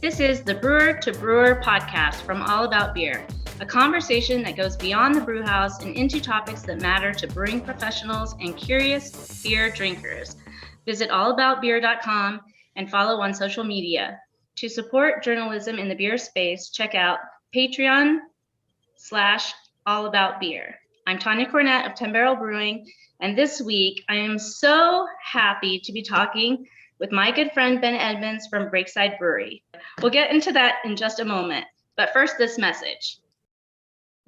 This is the Brewer to Brewer podcast from All About Beer, a conversation that goes beyond the brew house and into topics that matter to brewing professionals and curious beer drinkers. Visit allaboutbeer.com and follow on social media. To support journalism in the beer space, check out Patreon/allaboutbeer. I'm Tonya Cornett of 10 Barrel Brewing, and this week I am so happy to be talking with my good friend Ben Edmunds from Breakside Brewery. We'll get into that in just a moment, but first this message.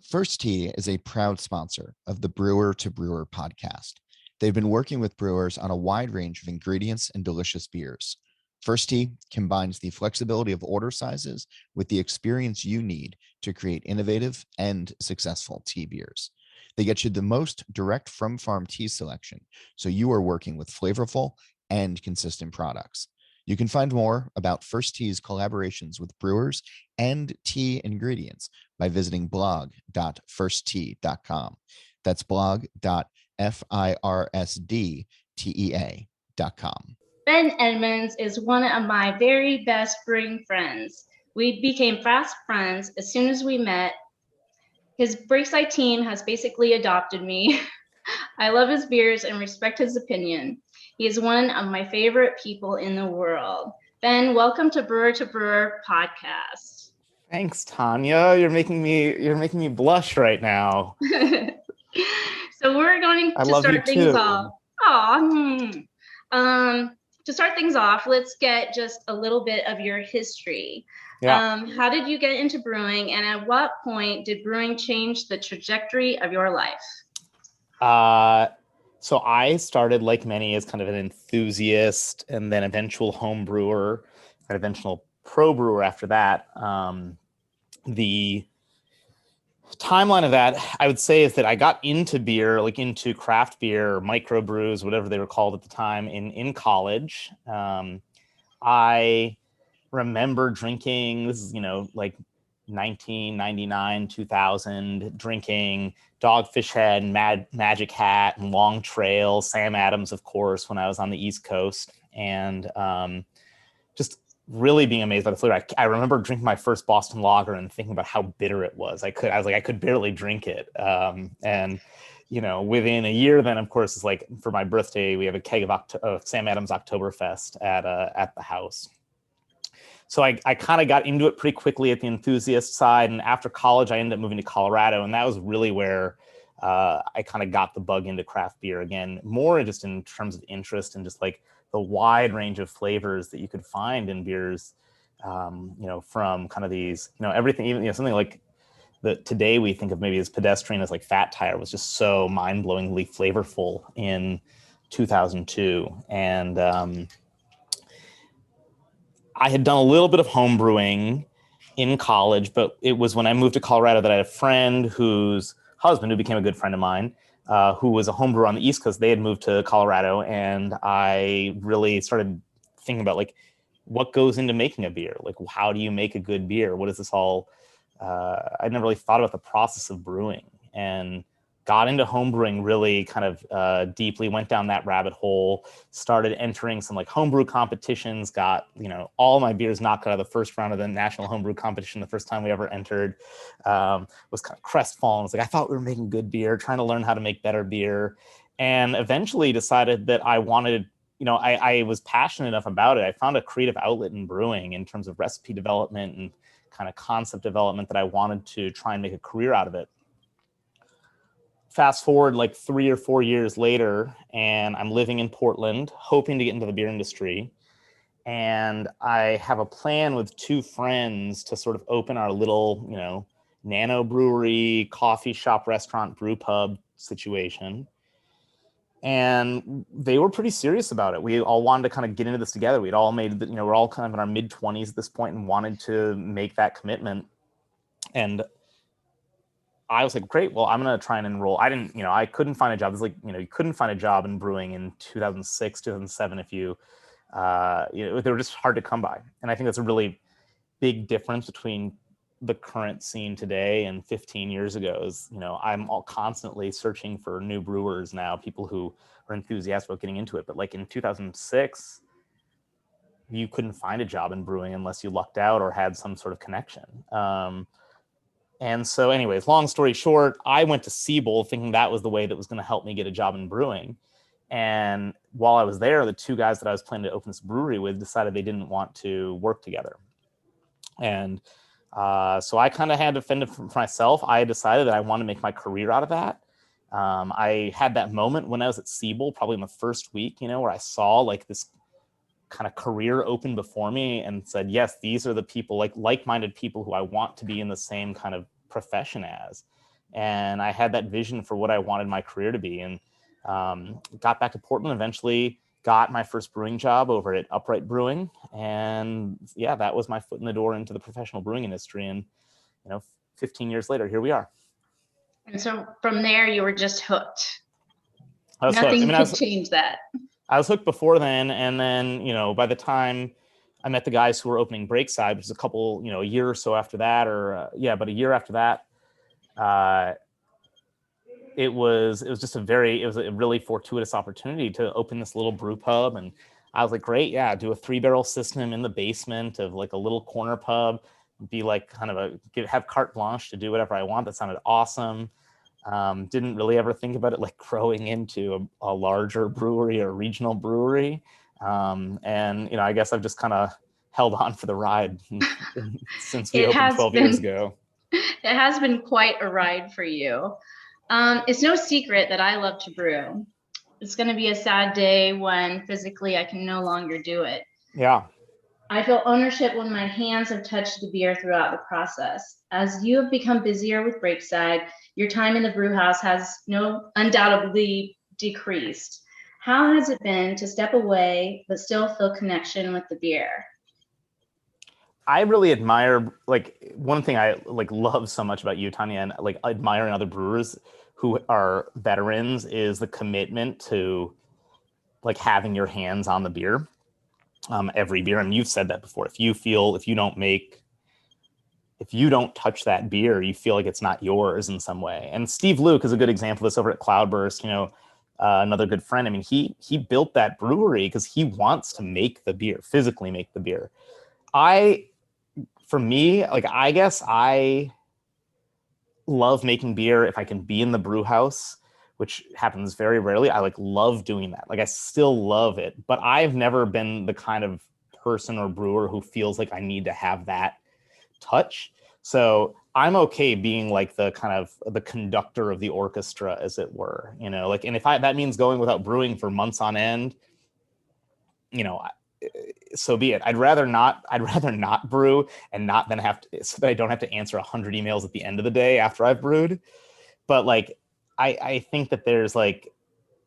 First Tea is a proud sponsor of the Brewer to Brewer podcast. They've been working with brewers on a wide range of ingredients and delicious beers. First Tea combines the flexibility of order sizes with the experience you need to create innovative and successful tea beers. They get you the most direct from farm tea selection, so you are working with flavorful and consistent products. You can find more about First Tea's collaborations with brewers and tea ingredients by visiting blog.firsttea.com. That's blog.firsttea.com. Ben Edmunds is one of my very best brewing friends. We became fast friends as soon as we met. His Breakside team has basically adopted me. I love his beers and respect his opinion. He is one of my favorite people in the world. Ben, welcome to Brewer podcast. Thanks, Tonya. You're making me blush right now. So we're going to start things off. To start things off, let's get just a little bit of your history. Yeah. How did you get into brewing, and at what point did brewing change the trajectory of your life? So I started, like many, as kind of an enthusiast and then eventual home brewer, and eventual pro brewer after that. The timeline of that, I would say, is that I got into beer, like into craft beer, or micro brews, whatever they were called at the time, in college. I remember drinking, this is, like 1999, 2000, drinking Dogfish Head and Magic Hat and Long Trail, Sam Adams, of course, when I was on the East Coast, and just really being amazed by the flavor. I remember drinking my first Boston Lager and thinking about how bitter it was. I could barely drink it. And within a year, then of course, it's like for my birthday, we have a keg of Sam Adams Oktoberfest at the house. So I kind of got into it pretty quickly at the enthusiast side. And after college, I ended up moving to Colorado. And that was really where I kind of got the bug into craft beer again, more just in terms of interest and just like the wide range of flavors that you could find in beers, from kind of these, everything, even, something like that today we think of maybe as pedestrian as like Fat Tire was just so mind-blowingly flavorful in 2002. And I had done a little bit of home brewing in college, but it was when I moved to Colorado that I had a friend whose husband, who became a good friend of mine, who was a home brewer on the East Coast. They had moved to Colorado, and I really started thinking about like what goes into making a beer. Like, how do you make a good beer? What is this all? I'd never really thought about the process of brewing, and got into homebrewing really kind of deeply, went down that rabbit hole, started entering some like homebrew competitions, got, all my beers knocked out of the first round of the national homebrew competition the first time we ever entered. Was kind of crestfallen. Was like, I thought we were making good beer, trying to learn how to make better beer. And eventually decided that I wanted, I was passionate enough about it. I found a creative outlet in brewing in terms of recipe development and kind of concept development that I wanted to try and make a career out of it. Fast forward like 3 or 4 years later, and I'm living in Portland, hoping to get into the beer industry. And I have a plan with 2 friends to sort of open our little, nano brewery, coffee shop, restaurant, brew pub situation. And they were pretty serious about it. We all wanted to kind of get into this together. We'd all made, we're all kind of in our mid-20s at this point and wanted to make that commitment. And I was like, great, well, I'm going to try and enroll. I didn't, I couldn't find a job. It's like, you couldn't find a job in brewing in 2006, 2007 if you, they were just hard to come by. And I think that's a really big difference between the current scene today and 15 years ago is, I'm all constantly searching for new brewers now, people who are enthusiastic about getting into it. But like in 2006, you couldn't find a job in brewing unless you lucked out or had some sort of connection. And so anyways, long story short, I went to Siebel thinking that was the way that was going to help me get a job in brewing. And while I was there, the two guys that I was planning to open this brewery with decided they didn't want to work together. And so I kind of had to fend for myself. I decided that I wanted to make my career out of that. I had that moment when I was at Siebel, probably in the first week, where I saw like this kind of career open before me and said, yes, these are the people, like-minded people who I want to be in the same kind of profession as. And I had that vision for what I wanted my career to be. And got back to Portland, eventually got my first brewing job over at Upright Brewing. And yeah, that was my foot in the door into the professional brewing industry. And, 15 years later, here we are. And so from there, you were just hooked. I was Nothing hooked. could change that. I was hooked before then. And then, by the time I met the guys who were opening Breakside, which was a couple, a year or so after that, about a year after that, it was a really fortuitous opportunity to open this little brew pub. And I was like, great. Yeah. Do a 3-barrel system in the basement of like a little corner pub, be like kind of have carte blanche to do whatever I want. That sounded awesome. Didn't really ever think about it like growing into a larger brewery or regional brewery. And, I guess I've just kind of held on for the ride since we opened 12 years ago. It has been quite a ride for you. It's no secret that I love to brew. It's going to be a sad day when physically I can no longer do it. Yeah. I feel ownership when my hands have touched the beer throughout the process. As you have become busier with Breakside, your time in the brew house has undoubtedly decreased. How has it been to step away but still feel connection with the beer? I really admire, one thing I love so much about you, Tonya, and admiring other brewers who are veterans is the commitment to having your hands on the beer. Every beer. I mean, you've said that before. If you don't touch that beer, you feel like it's not yours in some way. And Steve Luke is a good example of this over at Cloudburst, another good friend. I mean, he built that brewery because he wants to make the beer, physically make the beer. For me, I guess I love making beer if I can be in the brew house, which happens very rarely. I love doing that. I still love it, but I've never been the kind of person or brewer who feels like I need to have that touch. So I'm okay being the kind of the conductor of the orchestra, as it were, and if that means going without brewing for months on end, so be it. I'd rather not brew and not then so that I don't have to answer 100 emails at the end of the day after I've brewed. But I think that there's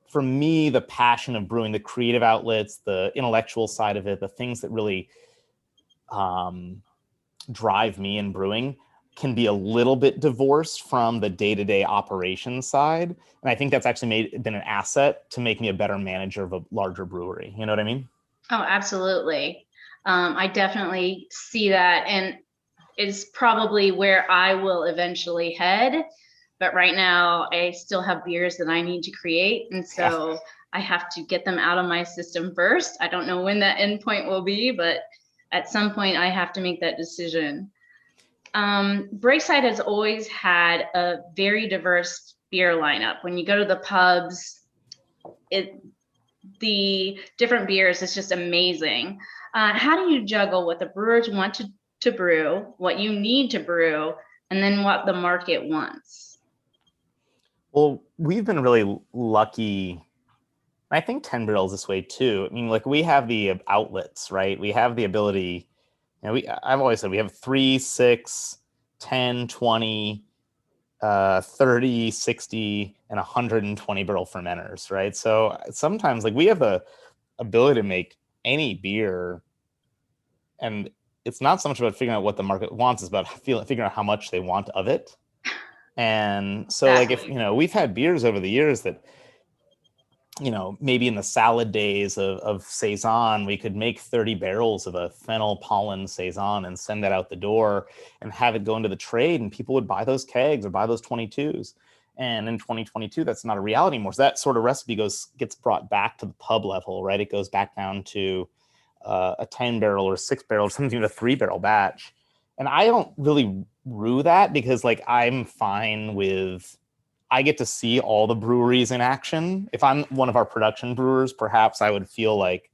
for me, the passion of brewing, the creative outlets, the intellectual side of it, the things that really drive me in brewing can be a little bit divorced from the day-to-day operations side. And I think that's actually been an asset to make me a better manager of a larger brewery. You know what I mean? Oh, absolutely. I definitely see that. And it's probably where I will eventually head. But right now, I still have beers that I need to create. And so I have to get them out of my system first. I don't know when that endpoint will be, but at some point I have to make that decision. Breakside has always had a very diverse beer lineup. When you go to the pubs, the different beers is just amazing. How do you juggle what the brewers want to brew, what you need to brew, and then what the market wants? Well, we've been really lucky. I think 10 Barrel's this way too. I mean, we have the outlets, right? We have the ability, I've always said we have 3, 6, 10, 20, 30, 60, and 120 barrel fermenters, right? So sometimes we have the ability to make any beer, and it's not so much about figuring out what the market wants, it's about figuring out how much they want of it. And so if we've had beers over the years that maybe in the salad days of Saison, we could make 30 barrels of a fennel pollen Saison and send that out the door and have it go into the trade, and people would buy those kegs or buy those 22s. And in 2022, that's not a reality anymore. So that sort of recipe gets brought back to the pub level, right? It goes back down to a 10 barrel or 6 barrel, sometimes even a 3 barrel batch. And I don't really brew that because like I'm fine with, I get to see all the breweries in action. If I'm one of our production brewers, perhaps I would feel like,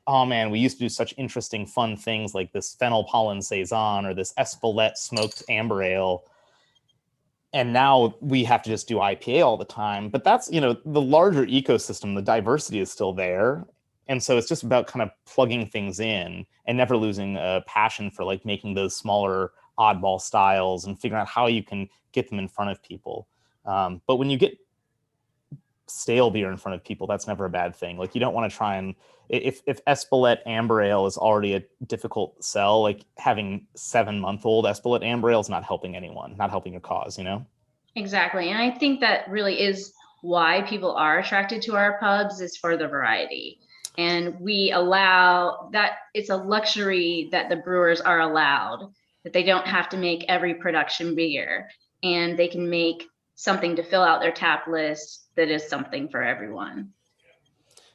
oh man, we used to do such interesting, fun things like this fennel pollen saison or this Espelette smoked amber ale. And now we have to just do IPA all the time. But that's, you know, the larger ecosystem, the diversity is still there. And so it's just about kind of plugging things in and never losing a passion for like making those smaller oddball styles and figuring out how you can get them in front of people. But when you get stale beer in front of people, that's never a bad thing. Like you don't want to try and, if Espelette Amber Ale is already a difficult sell, like having 7-month-old Espelette Amber Ale is not helping anyone, not helping your cause, you know? Exactly. And I think that really is why people are attracted to our pubs, is for the variety. And we allow that, it's a luxury that the brewers are allowed, that they don't have to make every production beer, and they can make something to fill out their tap list that is something for everyone.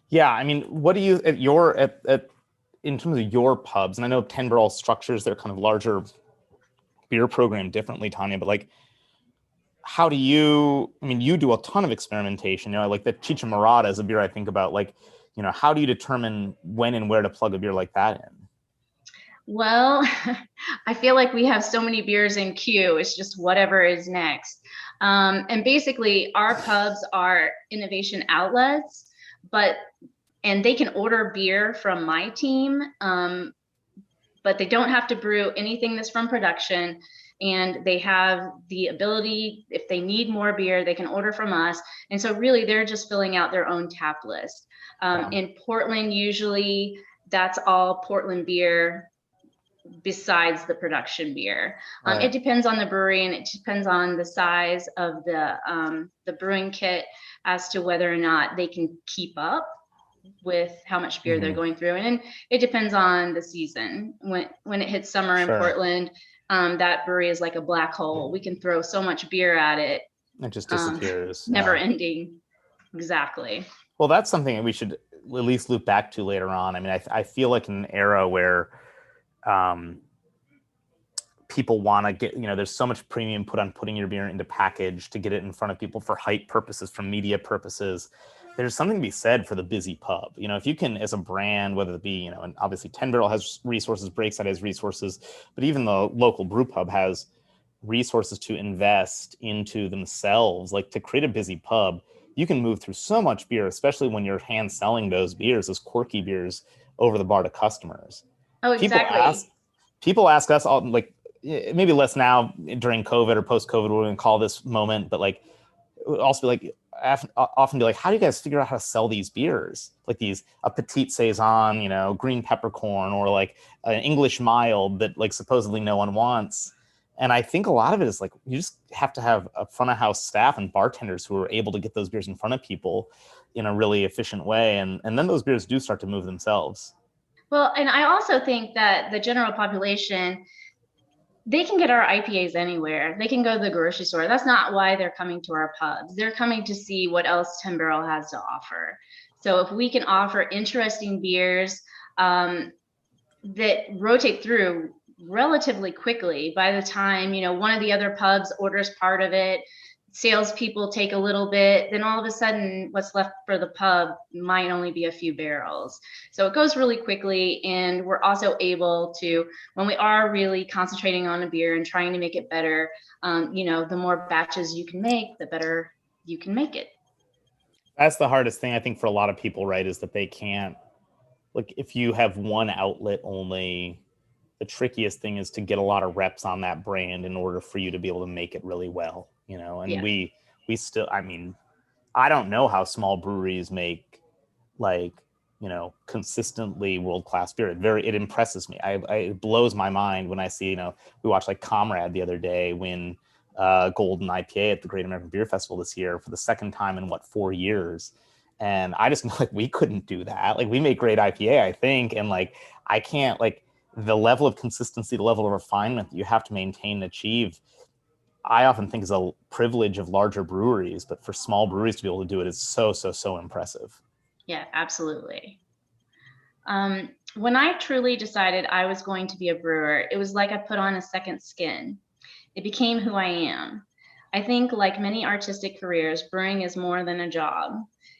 Yeah, I mean, what do you in terms of your pubs? And I know 10 barrel structures their kind of larger beer program differently, Tonya. But like, how do you? I mean, you do a ton of experimentation. You know, like the Chicha Morada is a beer I think about. Like, you know, how do you determine when and where to plug a beer like that in? Well, I feel like we have so many beers in queue. It's just whatever is next. And basically, our pubs are innovation outlets, and they can order beer from my team, but they don't have to brew anything that's from production. And they have the ability, if they need more beer, they can order from us. And so really, they're just filling out their own tap list. Wow. In Portland, usually that's all Portland beer besides the production beer. Right. It depends on the brewery, and it depends on the size of the brewing kit as to whether or not they can keep up with how much beer they're going through. And it depends on the season. When it hits summer in Portland, that brewery is like a black hole. We can throw so much beer at it. It just disappears. Never ending. Exactly. Well, that's something that we should at least loop back to later on. I mean, I feel like in an era where people want to get, you know, there's so much premium put on putting your beer into package to get it in front of people for hype purposes, for media purposes. There's something to be said for the busy pub. You know, if you can, as a brand, whether it be, you know, and obviously 10 Barrel has resources, Breakside has resources, but even the local brew pub has resources to invest into themselves, like to create a busy pub. You can move through so much beer, especially when you're hand selling those beers, those quirky beers, over the bar to customers. Oh, exactly. People ask us, all, like, maybe less now during COVID or post-COVID, we're going to call this moment, but like, it would also be like, often be like, how do you guys figure out how to sell these beers? Like a petite saison, you know, green peppercorn, or like an English mild that like supposedly no one wants. And I think a lot of it is like, you just have to have a front of house staff and bartenders who are able to get those beers in front of people in a really efficient way. And then those beers do start to move themselves. Well, and I also think that the general population, they can get our IPAs anywhere. They can go to the grocery store. That's not why they're coming to our pubs. They're coming to see what else 10 Barrel has to offer. So if we can offer interesting beers that rotate through relatively quickly, by the time, you know, one of the other pubs orders part of it, salespeople take a little bit, then all of a sudden what's left for the pub might only be a few barrels. So it goes really quickly. And we're also able to, when we are really concentrating on a beer and trying to make it better, you know, the more batches you can make, the better you can make it. That's the hardest thing, I think, for a lot of people, right? Is that they can't, like, if you have one outlet only, the trickiest thing is to get a lot of reps on that brand in order for you to be able to make it really well, you know. And Yeah. we still, I mean, I don't know how small breweries make, like, you know, consistently world-class beer. It impresses me. It blows my mind when I see, you know, we watched like Comrade the other day win Golden IPA at the Great American Beer Festival this year for the second time in 4 years. And I just know, like, we couldn't do that. Like, we make great IPA, I think. And like, I can't, like, the level of consistency, the level of refinement that you have to maintain and achieve, I often think is a privilege of larger breweries, but for small breweries to be able to do it is so impressive. Yeah, absolutely. When I truly decided I was going to be a brewer, it was like I put on a second skin. It became who I am. I think, like many artistic careers, brewing is more than a job.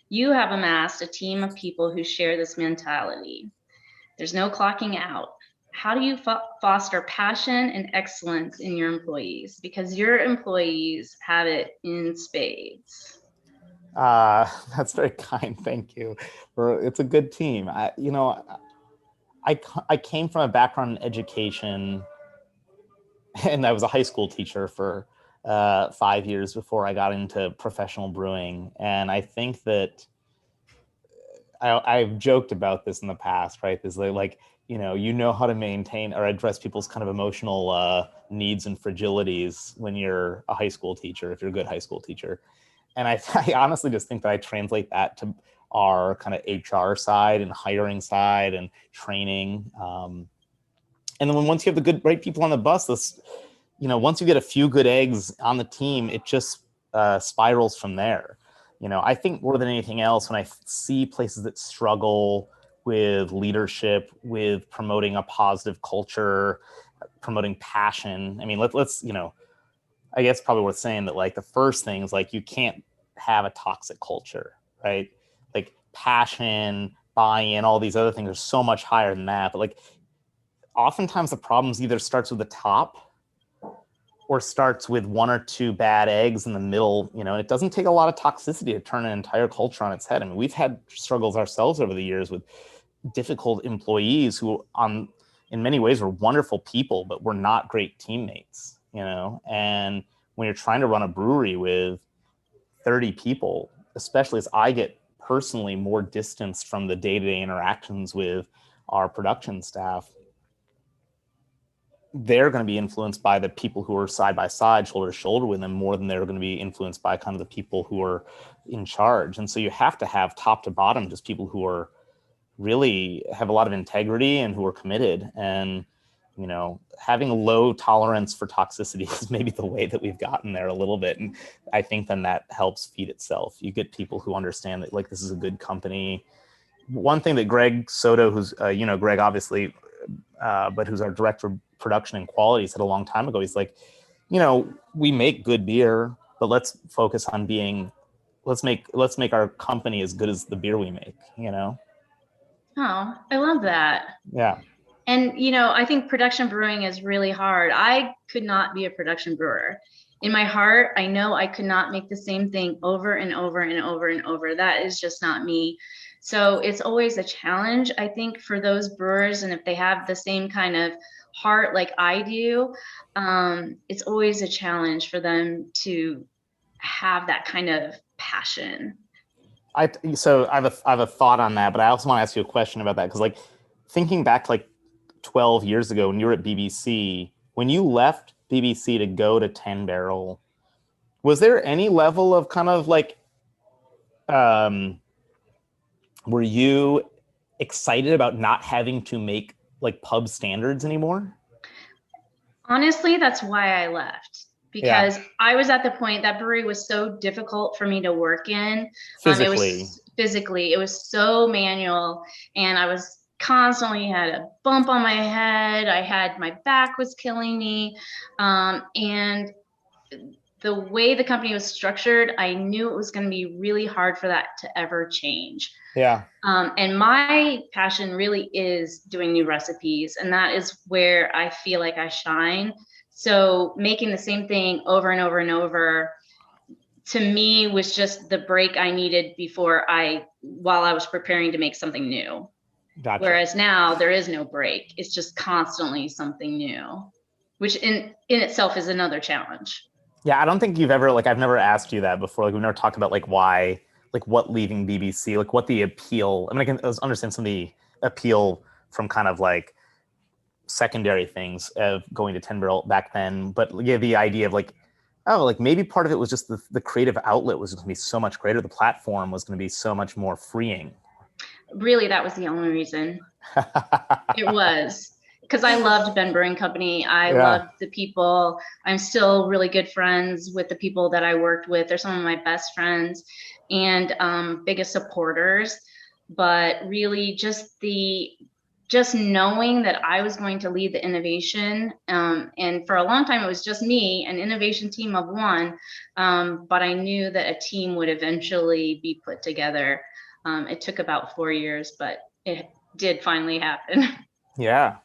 You have amassed a team of people who share this mentality. There's no clocking out. How do you foster passion and excellence in your employees? Because your employees have it in spades. That's very kind. Thank you. It's a good team. I came from a background in education, and I was a high school teacher for 5 years before I got into professional brewing. And I think that I've joked about this in the past, right? This like you know how to maintain or address people's kind of emotional needs and fragilities when you're a high school teacher, if you're a good high school teacher. And I honestly just think that I translate that to our kind of HR side and hiring side and training. And then once you have the right people on the bus, once you get a few good eggs on the team, it just spirals from there. I think more than anything else, when I see places that struggle with leadership, with promoting a positive culture, promoting passion. I mean, let's I guess probably worth saying that like the first thing is like you can't have a toxic culture, right? Like passion, buy-in, all these other things are so much higher than that. But like oftentimes the problems either starts with the top or starts with one or two bad eggs in the middle. It doesn't take a lot of toxicity to turn an entire culture on its head. I mean, we've had struggles ourselves over the years with difficult employees who in many ways were wonderful people, but were not great teammates, and when you're trying to run a brewery with 30 people, especially as I get personally more distanced from the day-to-day interactions with our production staff, they're going to be influenced by the people who are side by side, shoulder to shoulder with them, more than they're going to be influenced by kind of the people who are in charge. And so you have to have top to bottom just people who are really have a lot of integrity and who are committed. And having a low tolerance for toxicity is maybe the way that we've gotten there a little bit. And I think then that helps feed itself. You get people who understand that like this is a good company. One thing that Greg Soto, who's Greg obviously, but who's our director of production and quality, said a long time ago, he's like, we make good beer, but let's focus on let's make our company as good as the beer we make. Oh, I love that. Yeah. And, I think production brewing is really hard. I could not be a production brewer. In my heart, I know I could not make the same thing over and over and over and over. That is just not me. So it's always a challenge, I think, for those brewers. And if they have the same kind of heart like I do, it's always a challenge for them to have that kind of passion. So I have a thought on that, but I also want to ask you a question about that, because like thinking back to like 12 years ago when you were at BBC, when you left BBC to go to 10 Barrel, was there any level of kind of like were you excited about not having to make like pub standards anymore? Honestly, that's why I left, because I was at the point that brewery was so difficult for me to work in. It was so manual, and I was constantly had a bump on my head. My back was killing me. And the way the company was structured, I knew it was going to be really hard for that to ever change. Yeah. And my passion really is doing new recipes, and that is where I feel like I shine. So making the same thing over and over and over, to me, was just the break I needed while I was preparing to make something new. Gotcha. Whereas now there is no break. It's just constantly something new, which in itself is another challenge. Yeah, I don't think you've ever, like, I've never asked you that before. Like, we've never talked about like why, like what leaving BBC, like what the appeal. I mean, I can understand some of the appeal from kind of like secondary things of going to 10 Barrel back then. But yeah, the idea of like, oh, like maybe part of it was just the creative outlet was going to be so much greater. The platform was going to be so much more freeing. Really, that was the only reason. It was because I loved Ben Brewing Company. I loved the people. I'm still really good friends with the people that I worked with. They're some of my best friends and biggest supporters. But really, just just knowing that I was going to lead the innovation, and for a long time it was just me, an innovation team of one, but I knew that a team would eventually be put together. It took about 4 years, but it did finally happen. Yeah.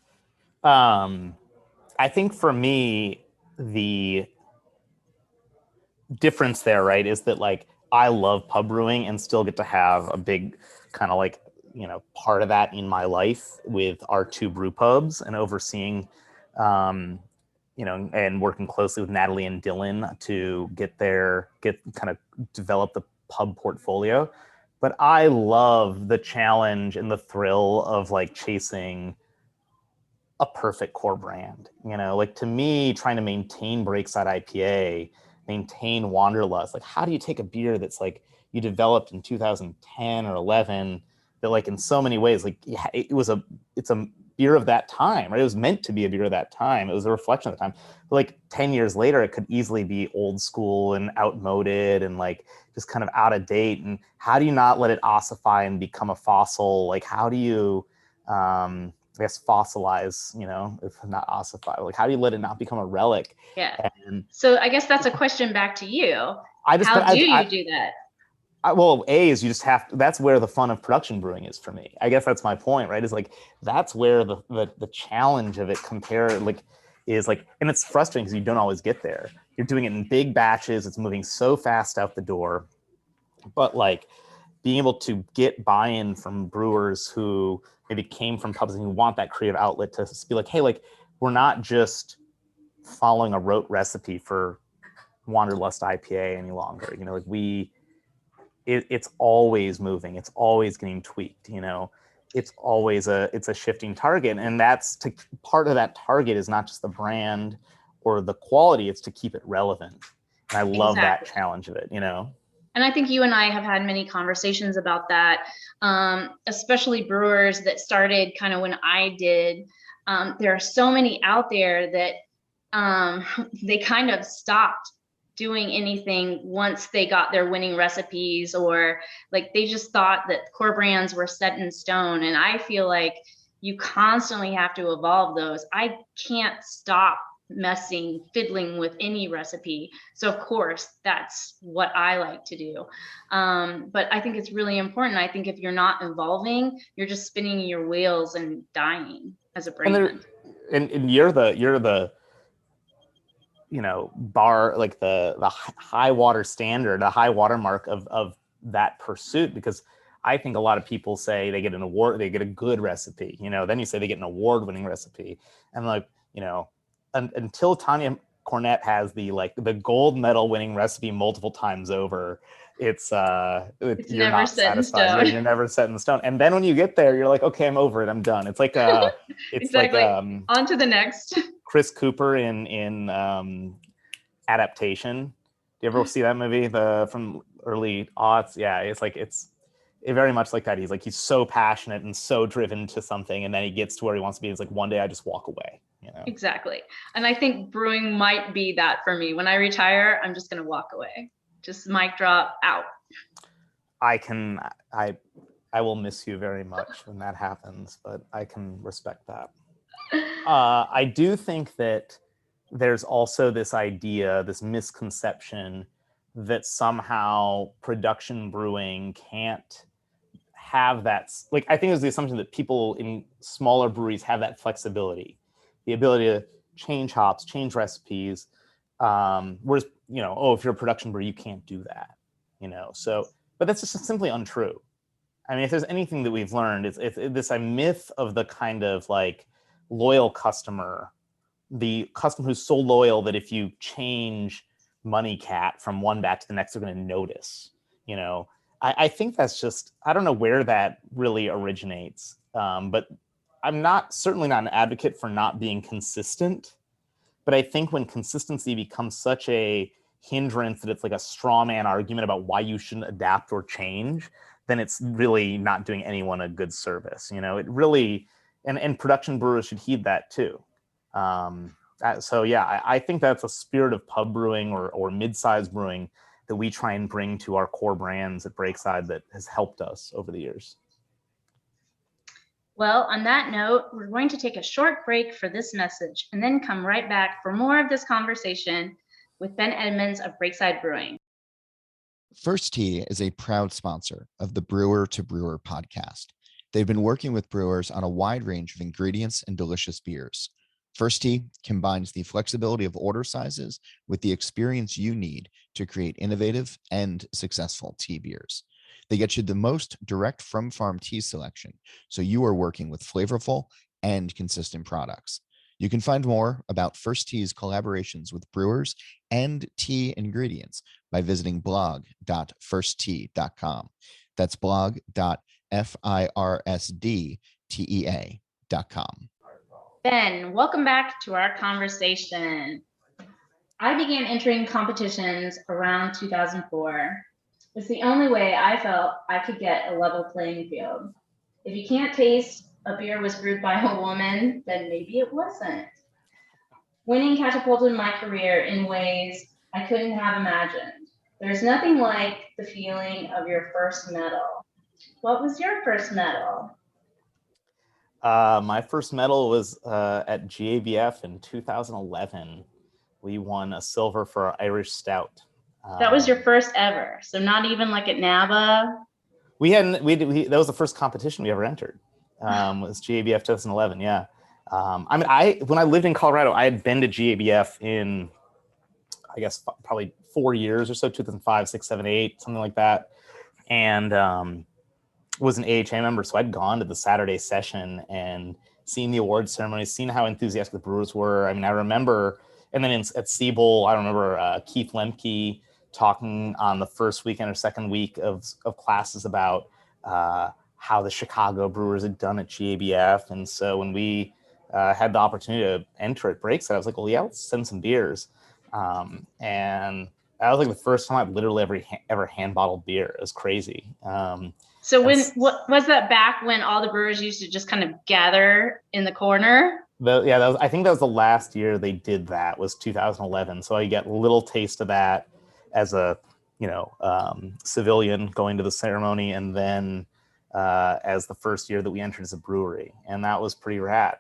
I think for me, the difference there, right, is that like I love pub brewing and still get to have a big kind of like, part of that in my life with our 2 brew pubs and overseeing, and working closely with Natalie and Dylan to get kind of develop the pub portfolio. But I love the challenge and the thrill of like chasing a perfect core brand. Like to me, trying to maintain Breakside IPA, maintain Wanderlust, like how do you take a beer that's like you developed in 2010 or 11 that like in so many ways, like it's a beer of that time, right? It was meant to be a beer of that time. It was a reflection of the time. But like 10 years later, it could easily be old school and outmoded and like just kind of out of date. And how do you not let it ossify and become a fossil? Like how do you, I guess fossilize, if not ossify, like how do you let it not become a relic? Yeah. And so I guess that's a question back to you. How do you do that? Well, is you just have to, that's where the fun of production brewing is for me. I guess that's my point, right? Is like, that's where the challenge of it is like, and it's frustrating because you don't always get there. You're doing it in big batches. It's moving so fast out the door, but like being able to get buy-in from brewers who maybe came from pubs and who want that creative outlet to be like, hey, like we're not just following a rote recipe for Wanderlust IPA any longer. Like it's always moving. It's always getting tweaked. It's always it's a shifting target, and part of that target is not just the brand or the quality. It's to keep it relevant. And I love that challenge of it. And I think you and I have had many conversations about that, especially brewers that started kind of when I did. There are so many out there that they kind of stopped doing anything once they got their winning recipes, or like they just thought that core brands were set in stone. And I feel like you constantly have to evolve those. I can't stop fiddling with any recipe. So of course, that's what I like to do. But I think it's really important. I think if you're not evolving, you're just spinning your wheels and dying as a brand. And you're the bar, like the high water standard, the high water mark of that pursuit, because I think a lot of people say they get an award, they get a good recipe, then you say they get an award-winning recipe, and like, until Tonya Cornett has the gold medal winning recipe multiple times over, it's you're not satisfied. You're never set in stone. And then when you get there, you're like, okay, I'm over it. I'm done. It's like it's exactly. Like on to the next. Chris Cooper in Adaptation. Do you ever see that movie? From early aughts? Yeah, it's very much like that. He's so passionate and so driven to something, and then he gets to where he wants to be. It's like, one day I just walk away. Exactly. And I think brewing might be that for me. When I retire, I'm just going to walk away. Just mic drop, out. I will miss you very much when that happens, but I can respect that. I do think that there's also this idea, this misconception that somehow production brewing can't have that. Like, I think there's the assumption that people in smaller breweries have that flexibility, the ability to change hops, change recipes. Whereas, if you're a production brewer, you can't do that, So, but that's just simply untrue. I mean, if there's anything that we've learned, it's this a myth of the kind of like loyal customer, the customer who's so loyal that if you change Money Cat from one batch to the next, they're going to notice. I think that's just, I don't know where that really originates, but I'm certainly not an advocate for not being consistent. But I think when consistency becomes such a hindrance that it's like a straw man argument about why you shouldn't adapt or change, then it's really not doing anyone a good service. It really, and production brewers should heed that too. So yeah, I think that's a spirit of pub brewing or mid-sized brewing that we try and bring to our core brands at Breakside that has helped us over the years. Well, on that note, we're going to take a short break for this message and then come right back for more of this conversation with Ben Edmunds of Breakside Brewing. First Tea is a proud sponsor of the Brewer to Brewer podcast. They've been working with brewers on a wide range of ingredients and delicious beers. First Tea combines the flexibility of order sizes with the experience you need to create innovative and successful tea beers. They get you the most direct from farm tea selection, so you are working with flavorful and consistent products. You can find more about First Tea's collaborations with brewers and tea ingredients by visiting blog.firsttea.com. That's blog.firsdtea.com. Ben, welcome back to our conversation. I began entering competitions around 2004. It's the only way I felt I could get a level playing field. If you can't taste a beer was brewed by a woman, then maybe it wasn't. Winning catapulted my career in ways I couldn't have imagined. There's nothing like the feeling of your first medal. What was your first medal? My first medal was at GABF in 2011. We won a silver for our Irish Stout. That was your first ever, so not even like at NABA? That was the first competition we ever entered. Was GABF 2011, yeah. When I lived in Colorado, I had been to GABF in, I guess, probably 4 years or so, 2005, 6, 7, 8, something like that. And was an AHA member, so I'd gone to the Saturday session and seen the awards ceremony, seen how enthusiastic the brewers were. I mean, I remember, and then at Siebel, I remember Keith Lemke talking on the first weekend or second week of classes about how the Chicago Brewers had done at GABF. And so when we had the opportunity to enter at Breakside, I was like, well, yeah, let's send some beers. And that was like the first time I've literally ever hand bottled beer. It was crazy. So what was that back when all the brewers used to just kind of gather in the corner? I think that was the last year they did that, was 2011. So I get a little taste of that as a civilian going to the ceremony, and then as the first year that we entered as a brewery, and that was pretty rad.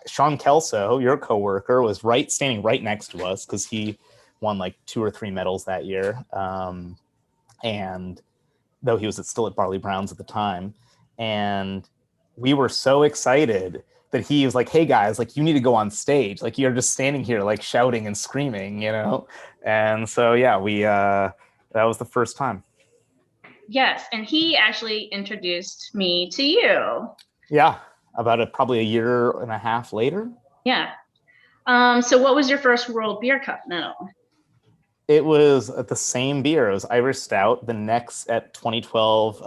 Sean Kelso, your coworker, was standing right next to us because he won like 2 or 3 medals that year, and though he was still at Barley Browns at the time, and we were so excited that he was like, hey guys, like, you need to go on stage. Like, you're just standing here like shouting and screaming, And so, yeah, that was the first time. Yes. And he actually introduced me to you. Yeah. About probably a year and a half later. Yeah. So what was your first World Beer Cup medal? It was the same beer. It was Irish Stout, the next at 2012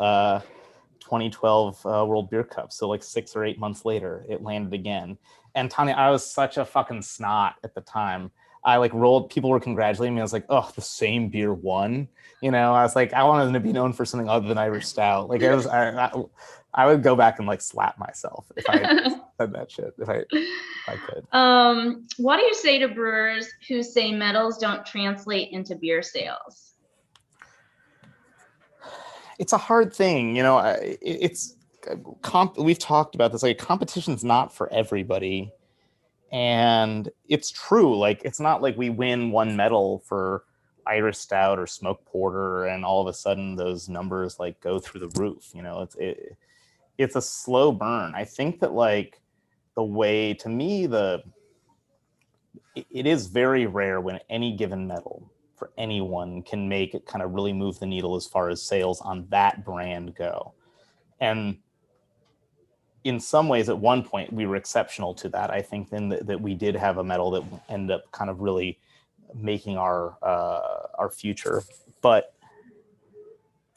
World Beer Cup. So like 6 or 8 months later, it landed again. And Tonya, I was such a fucking snot at the time. I people were congratulating me. I was like, oh, the same beer won. I was like, I wanted them to be known for something other than Irish Stout. Like, I would go back and like slap myself if I said that shit, if I could. What do you say to brewers who say medals don't translate into beer sales? It's a hard thing, we've talked about this, like, competition's not for everybody. And it's true. Like, it's not like we win 1 medal for Irish Stout or Smoked Porter and all of a sudden those numbers like go through the roof. It's a slow burn. I think that, like, the way, to me, it is very rare when any given medal for anyone can make it kind of really move the needle as far as sales on that brand go. And in some ways, at one point, we were exceptional to that. I think then that we did have a medal that ended up kind of really making our future. But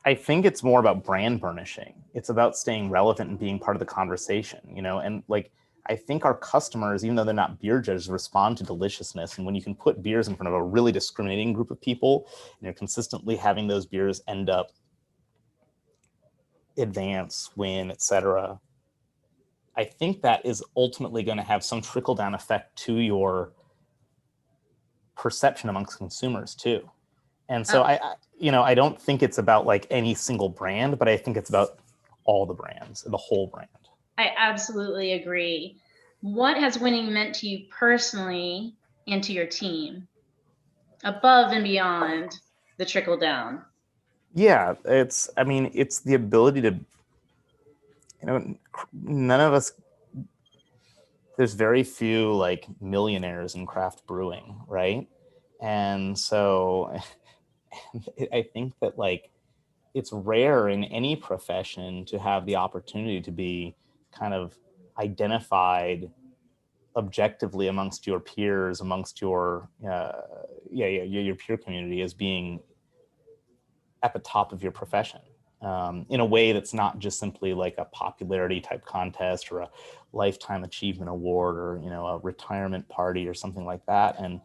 I think it's more about brand burnishing. It's about staying relevant and being part of the conversation, and like, I think our customers, even though they're not beer judges, respond to deliciousness. And when you can put beers in front of a really discriminating group of people, and you're consistently having those beers end up advance, win, etc., I think that is ultimately going to have some trickle down effect to your perception amongst consumers too. And so I don't think it's about like any single brand, but I think it's about all the brands, the whole brand. I absolutely agree. What has winning meant to you personally and to your team, above and beyond the trickle down? Yeah, it's the ability to, none of us, there's very few like millionaires in craft brewing, right? And so I think that like it's rare in any profession to have the opportunity to be kind of identified objectively amongst your peers, amongst your your peer community as being at the top of your profession, in a way that's not just simply like a popularity type contest or a lifetime achievement award or a retirement party or something like that. And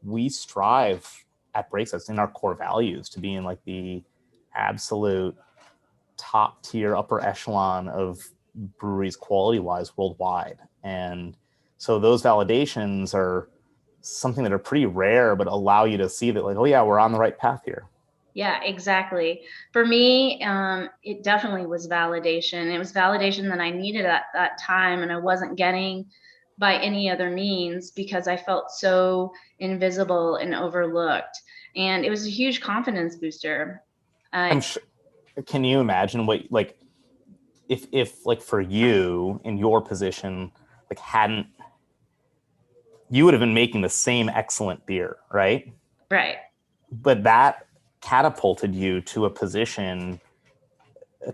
we strive at Breakside in our core values to be in like the absolute top tier upper echelon of breweries quality wise worldwide. And so those validations are something that are pretty rare, but allow you to see that like, oh yeah, we're on the right path here. Yeah, exactly. For me, it definitely was validation. It was validation that I needed at that time, and I wasn't getting by any other means because I felt so invisible and overlooked. And it was a huge confidence booster. I'm sure. Can you imagine what like if like for you in your position, like hadn't you would have been making the same excellent beer, right? Right. But that catapulted you to a position,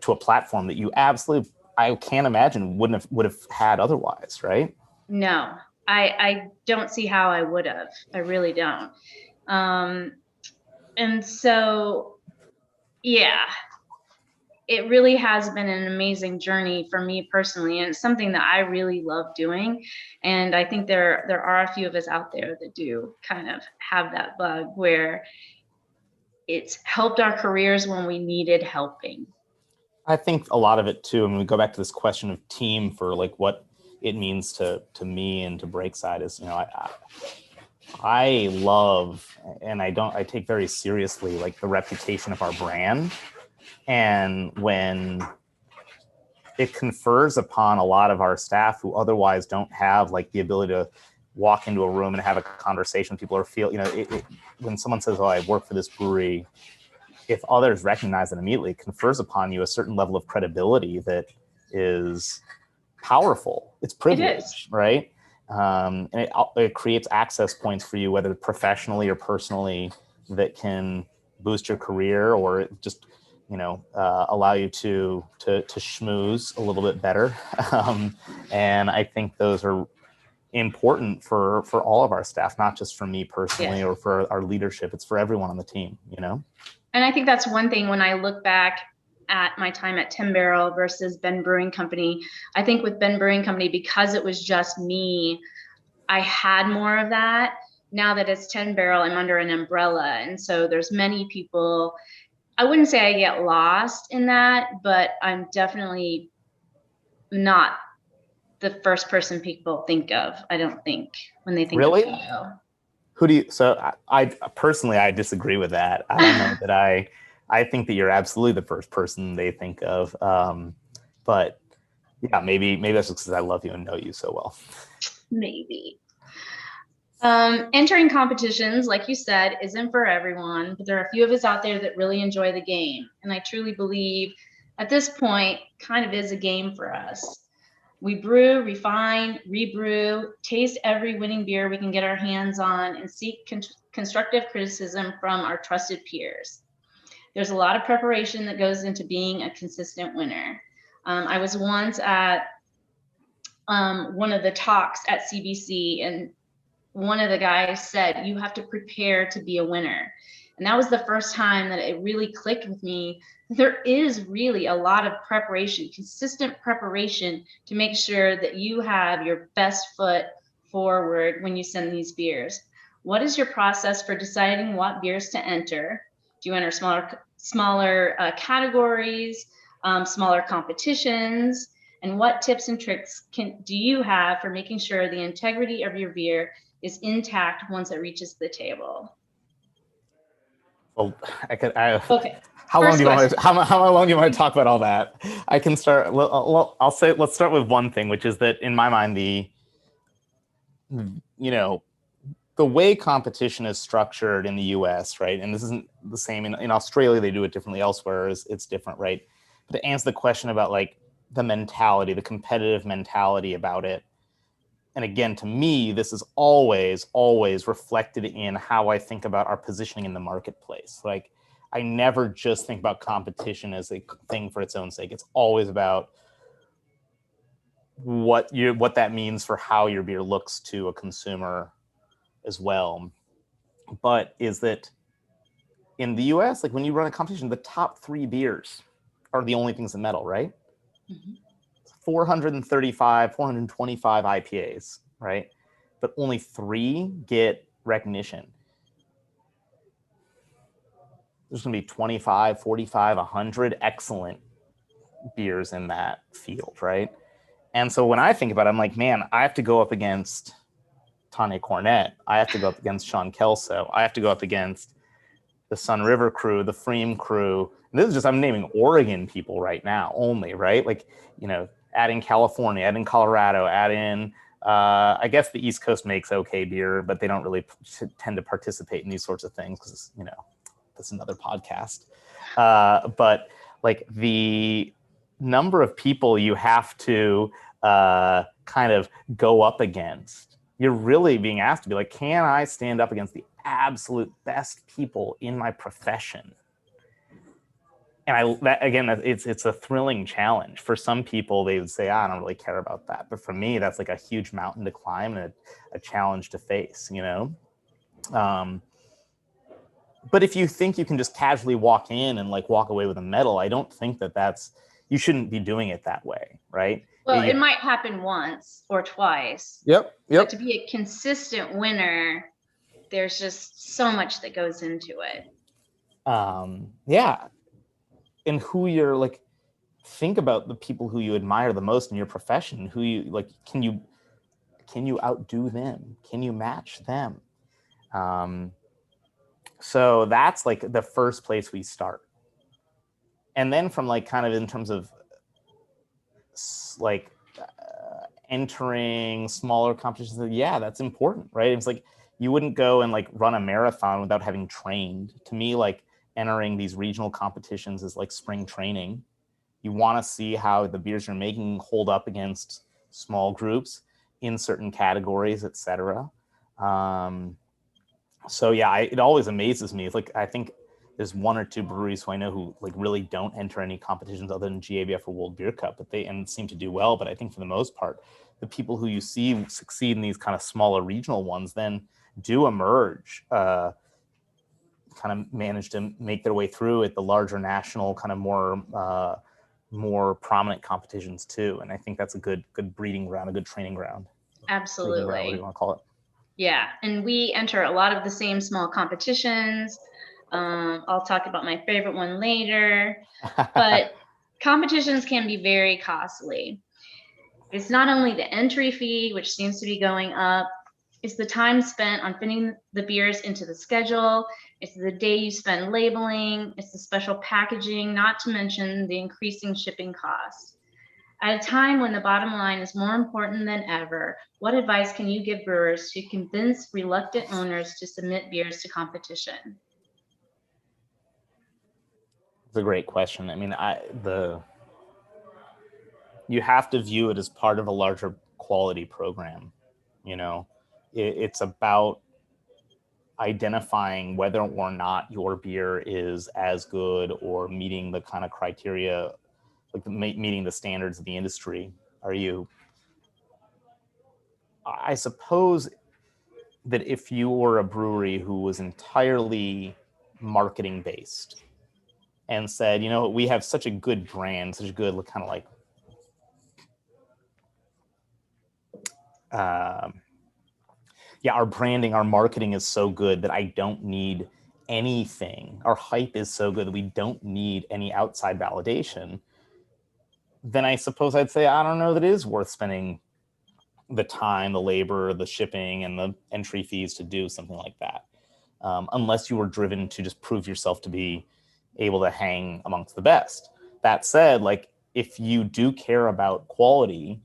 to a platform that you absolutely, I can't imagine would have had otherwise, right? No, I don't see how I would have. I really don't. And so, yeah, it really has been an amazing journey for me personally, and it's something that I really love doing. And I think there are a few of us out there that do kind of have that bug where it's helped our careers when we needed helping. I think a lot of it too, and we go back to this question of team for like what it means to me and to Breakside is, I love, and I take very seriously like the reputation of our brand. And when it confers upon a lot of our staff who otherwise don't have like the ability to walk into a room and have a conversation with people or feel, when someone says, oh, I work for this brewery, if others recognize it immediately, it confers upon you a certain level of credibility that is powerful. It's privilege, right? And it creates access points for you, whether professionally or personally, that can boost your career or just allow you to schmooze a little bit better. And I think those are important for all of our staff, not just for me personally or for our leadership. It's for everyone on the team, And I think that's one thing when I look back at my time at 10 Barrel versus Ben Brewing Company. I think with Ben Brewing Company, because it was just me, I had more of that. Now that it's 10 Barrel, I'm under an umbrella. And so there's many people. I wouldn't say I get lost in that, but I'm definitely not the first person people think of, I don't think, when they think really? of Toyo. Who do you, so I personally, I disagree with that. I don't know that I think that you're absolutely the first person they think of. But yeah, maybe that's just because I love you and know you so well. Maybe. Entering competitions, like you said, isn't for everyone, but there are a few of us out there that really enjoy the game. And I truly believe at this point, kind of is a game for us. We brew, refine, rebrew, taste every winning beer we can get our hands on, and seek constructive criticism from our trusted peers. There's a lot of preparation that goes into being a consistent winner. I was once at one of the talks at CBC, and one of the guys said, you have to prepare to be a winner. And that was the first time that it really clicked with me. There is really a lot of preparation, consistent preparation to make sure that you have your best foot forward when you send these beers. What is your process for deciding what beers to enter? Do you enter smaller categories, smaller competitions? And what tips and tricks do you have for making sure the integrity of your beer is intact once it reaches the table? Well, Okay. how long First do you want question. to, how long do you want to talk about all that? I can start. Well, I'll say, let's start with one thing, which is that in my mind, the way competition is structured in the US, right? And this isn't the same in Australia, they do it differently elsewhere, it's different, right? But to answer the question about like the mentality, the competitive mentality about it, and again, to me, this is always reflected in how I think about our positioning in the marketplace. Like, I never just think about competition as a thing for its own sake. It's always about what that means for how your beer looks to a consumer as well. But is that in the US, like when you run a competition, the top 3 beers are the only things that medal, right? Mm-hmm. 435, 425 IPAs, right? But only 3 get recognition. There's going to be 25, 45, 100 excellent beers in that field, right? And so when I think about it, I'm like, man, I have to go up against Tonya Cornett. I have to go up against Sean Kelso. I have to go up against the Sun River crew, the Freem crew. And this is just, I'm naming Oregon people right now only, right? Like, add in California, add in Colorado, add in, I guess the East Coast makes okay beer, but they don't really tend to participate in these sorts of things because, that's another podcast. But like the number of people you have to kind of go up against, you're really being asked to be like, can I stand up against the absolute best people in my profession? And it's a thrilling challenge. For some people, they would say, I don't really care about that. But for me, that's like a huge mountain to climb and a challenge to face, But if you think you can just casually walk in and like walk away with a medal, I don't think you shouldn't be doing it that way, right? Well, it might happen once or twice. Yep. But to be a consistent winner, there's just so much that goes into it. Yeah. And who you're like, think about the people who you admire the most in your profession, who you like, can you outdo them? Can you match them? So that's like the first place we start. And then from like kind of in terms of like entering smaller competitions, yeah, that's important, right? It's like you wouldn't go and like run a marathon without having trained. To me, like entering these regional competitions is like spring training. You want to see how the beers you're making hold up against small groups in certain categories, etc. So yeah, it always amazes me. It's like, I think there's 1 or 2 breweries who I know who like really don't enter any competitions other than GABF or World Beer Cup, but they seem to do well. But I think for the most part, the people who you see succeed in these kind of smaller regional ones then do emerge, kind of manage to make their way through at the larger national kind of more prominent competitions too. And I think that's a good breeding ground, a good training ground. Absolutely. Ground, what do you want to call it? Yeah, and we enter a lot of the same small competitions. I'll talk about my favorite one later, but competitions can be very costly. It's not only the entry fee, which seems to be going up, it's the time spent on fitting the beers into the schedule, it's the day you spend labeling, it's the special packaging, not to mention the increasing shipping costs. At a time when the bottom line is more important than ever, what advice can you give brewers to convince reluctant owners to submit beers to competition? It's a great question. I mean, you have to view it as part of a larger quality program. It's about identifying whether or not your beer is as good or meeting the kind of criteria, like meeting the standards of the industry. I suppose that if you were a brewery who was entirely marketing based and said, we have such a good brand, such a good kind of like our branding, our marketing is so good that I don't need anything. Our hype is so good that we don't need any outside validation. Then I suppose I'd say, I don't know that it is worth spending the time, the labor, the shipping, and the entry fees to do something like that. unless you were driven to just prove yourself to be able to hang amongst the best. That said, like, if you do care about quality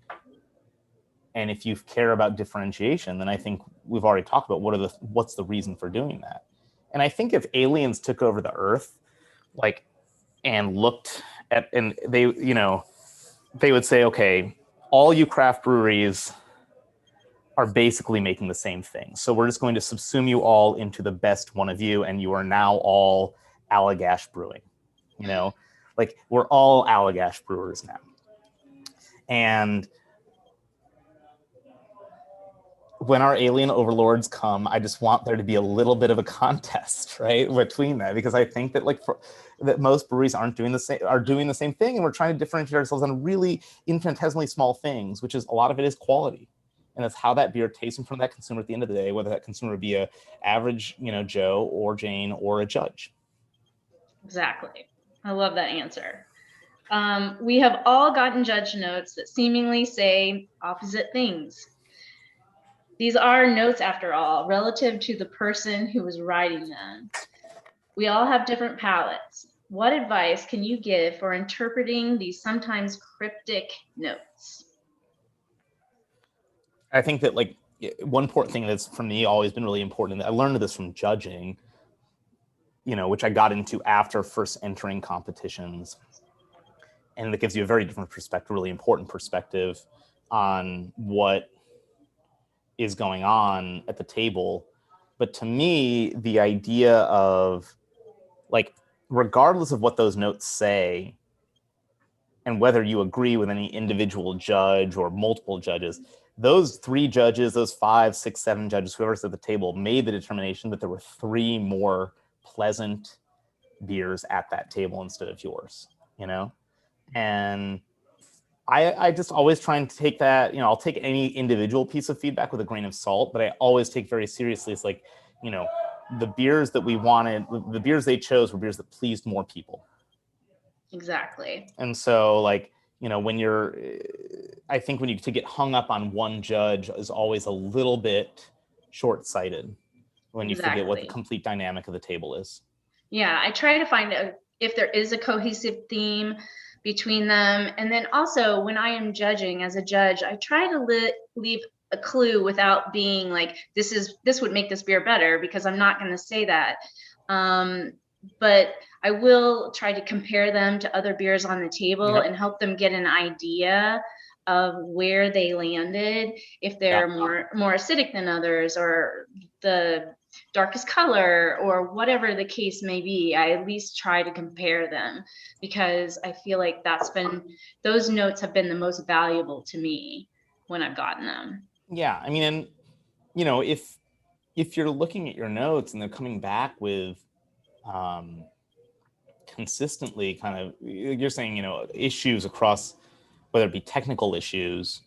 and if you care about differentiation, then I think we've already talked about what's the reason for doing that. And I think if aliens took over the earth, like, and looked at, and they, you know, they would say, okay, all you craft breweries are basically making the same thing. So we're just going to subsume you all into the best one of you, and you are now all Allagash Brewing. You know, like, we're all Allagash brewers now. And when our alien overlords come, I just want there to be a little bit of a contest, right, between that, because I think that, like, that most breweries are doing the same thing, and we're trying to differentiate ourselves on really infinitesimally small things, which is a lot of it is quality. And that's how that beer tastes in front of that consumer at the end of the day, whether that consumer be a average, you know, Joe or Jane or a judge. Exactly. I love that answer. We have all gotten judge notes that seemingly say opposite things. These are notes, after all, relative to the person who was writing them. We all have different palates. What advice can you give for interpreting these sometimes cryptic notes? I think that, like, one important thing that's, for me, always been really important, and I learned this from judging, you know, which I got into after first entering competitions. And it gives you a very different perspective, really important perspective on what is going on at the table. But to me, the idea of, like, regardless of what those notes say, and whether you agree with any individual judge or multiple judges, those 3 judges, those 5, 6, 7 judges, whoever's at the table, made the determination that there were 3 more pleasant beers at that table instead of yours, you know? And I just always try and take that, you know, I'll take any individual piece of feedback with a grain of salt, but I always take very seriously. It's like, you know, the beers that we wanted, the beers they chose were beers that pleased more people. Exactly. And so, like, you know, I think when you to get hung up on one judge is always a little bit short-sighted when you forget what the complete dynamic of the table is. Yeah, I try to find if there is a cohesive theme between them. And then also, when I am judging as a judge, I try to leave a clue without being like, this would make this beer better, because I'm not going to say that. But I will try to compare them to other beers on the table and help them get an idea of where they landed, if they're more acidic than others, or the darkest color, or whatever the case may be. I at least try to compare them, because I feel like those notes have been the most valuable to me when I've gotten them. Yeah, I mean, and, you know, if you're looking at your notes and they're coming back with consistently kind of, you're saying, you know, issues across, whether it be technical issues,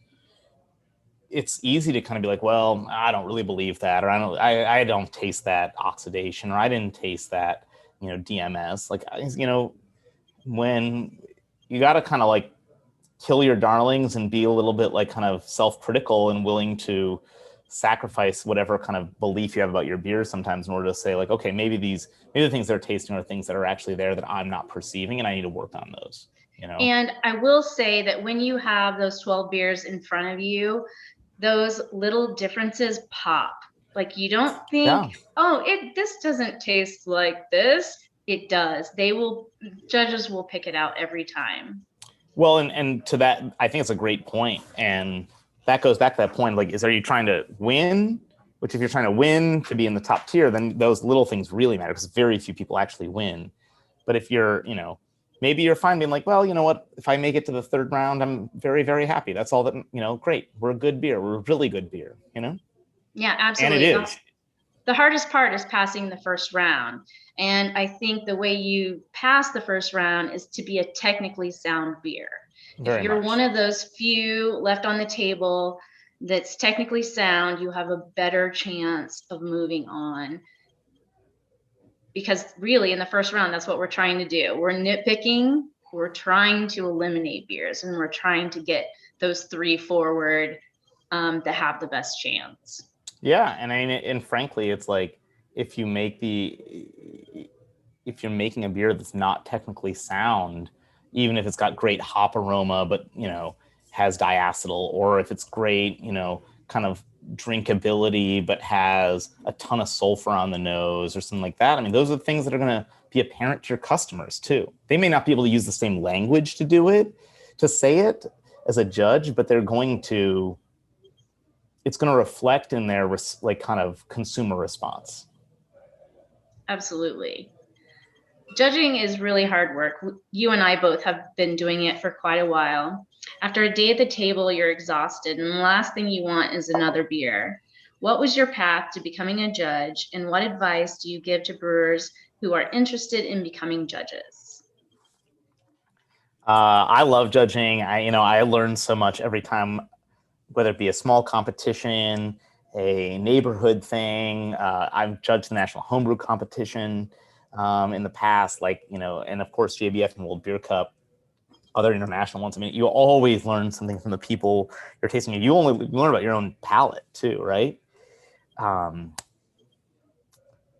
it's easy to kind of be like, well, I don't really believe that, or I don't taste that oxidation, or I didn't taste that, you know, DMS. Like, you know, when you got to kind of, like, kill your darlings and be a little bit, like, kind of self-critical and willing to sacrifice whatever kind of belief you have about your beers sometimes in order to say, like, okay, maybe the things they're tasting are things that are actually there that I'm not perceiving, and I need to work on those, you know? And I will say that when you have those 12 beers in front of you, those little differences pop. Like, you don't think, this doesn't taste like this. It does. Judges will pick it out every time. Well, and to that, I think it's a great point. And that goes back to that point, like, are you trying to win? Which, if you're trying to win to be in the top tier, then those little things really matter, because very few people actually win. But if you're, you know, maybe you're fine being like, well, you know what, if I make it to the 3rd round, I'm very, very happy. That's all that, you know, great. We're a good beer. We're a really good beer, you know? Yeah, absolutely. And it is. The hardest part is passing the 1st round. And I think the way you pass the 1st round is to be a technically sound beer. If you're one of those few left on the table that's technically sound, you have a better chance of moving on. Because really, in the 1st round, that's what we're trying to do. We're nitpicking, we're trying to eliminate beers, and we're trying to get those 3 forward that have the best chance. Yeah, and frankly, it's like, if you're making a beer that's not technically sound, even if it's got great hop aroma, but, has diacetyl, or if it's great, kind of drinkability, but has a ton of sulfur on the nose or something like that. I mean, those are the things that are going to be apparent to your customers too. They may not be able to use the same language to say it as a judge, but it's going to reflect in their kind of consumer response. Absolutely. Judging is really hard work. You and I both have been doing it for quite a while. After a day at the table, you're exhausted, and the last thing you want is another beer. What was your path to becoming a judge, and what advice do you give to brewers who are interested in becoming judges? I love judging. I learn so much every time, whether it be a small competition, a neighborhood thing. I've judged the National Homebrew Competition in the past, and of course JBF and World Beer Cup, other international ones. I mean, you always learn something from the people you're tasting. You learn about your own palate too, right?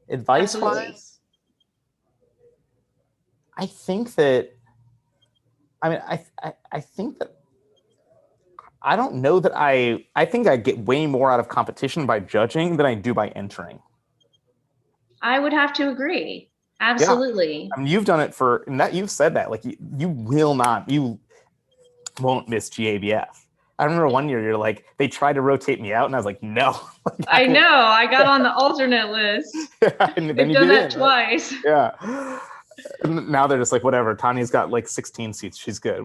Advice-wise, I think that. I think that. I don't know that I think I get way more out of competition by judging than I do by entering. I would have to agree. Absolutely. Yeah. I mean, you've done it you've said that, like you won't miss GABF. I remember one year you're like, they tried to rotate me out and I was like, no. I know, I got on the alternate list. Yeah, and then They've done that twice. Right? Yeah. And now they're just like, whatever, Tanya's got like 16 seats. She's good.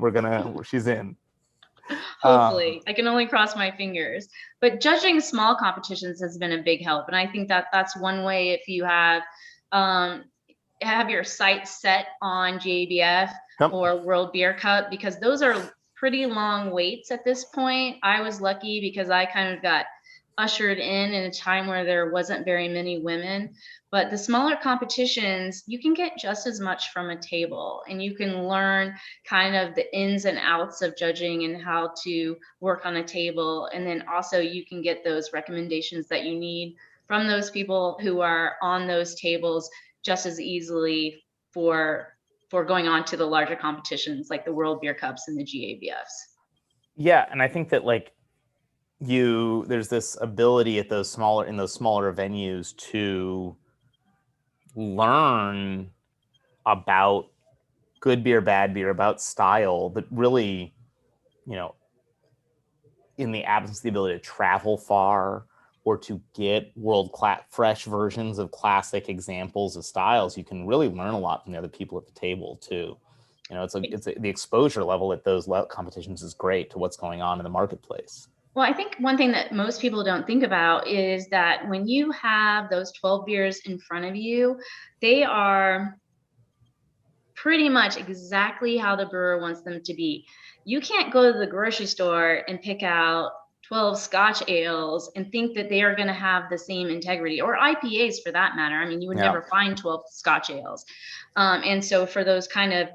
She's in. Hopefully. I can only cross my fingers. But judging small competitions has been a big help. And I think that that's one way, if you have your sights set on JBF or World Beer Cup, because those are pretty long waits at this point. I was lucky because I kind of got ushered in a time where there wasn't very many women. But the smaller competitions, you can get just as much from a table, and you can learn kind of the ins and outs of judging and how to work on a table. And then also you can get those recommendations that you need from those people who are on those tables just as easily for going on to the larger competitions like the World Beer Cups and the GABFs. Yeah, and I think that there's this ability in those smaller venues to learn about good beer, bad beer, about style, but really, in the absence of the ability to travel far or to get world-class fresh versions of classic examples of styles, you can really learn a lot from the other people at the table too. The exposure level at those competitions is great to what's going on in the marketplace. Well, I think one thing that most people don't think about is that when you have those 12 beers in front of you, they are pretty much exactly how the brewer wants them to be. You can't go to the grocery store and pick out 12 Scotch ales and think that they are going to have the same integrity, or IPAs for that matter. I mean, you would never find 12 Scotch ales. And so for those kind of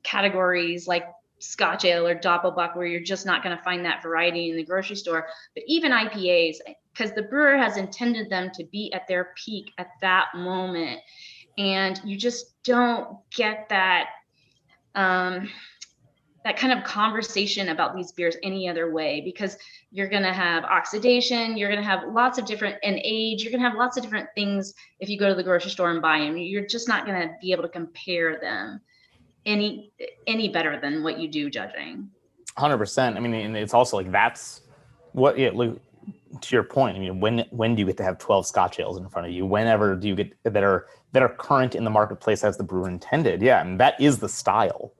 categories like Scotch ale or Doppelbock, where you're just not going to find that variety in the grocery store, but even IPAs, because the brewer has intended them to be at their peak at that moment. And you just don't get that that kind of conversation about these beers any other way, because you're going to have oxidation, you're going to have lots of different, and age, you're going to have lots of different things if you go to the grocery store and buy them. You're just not going to be able to compare them any better than what you do judging. 100%. I mean, and it's also like, that's what, to your point, I mean, when do you get to have 12 Scotch ales in front of you? Whenever do you get that are current in the marketplace as the brewer intended? Yeah, and that is the style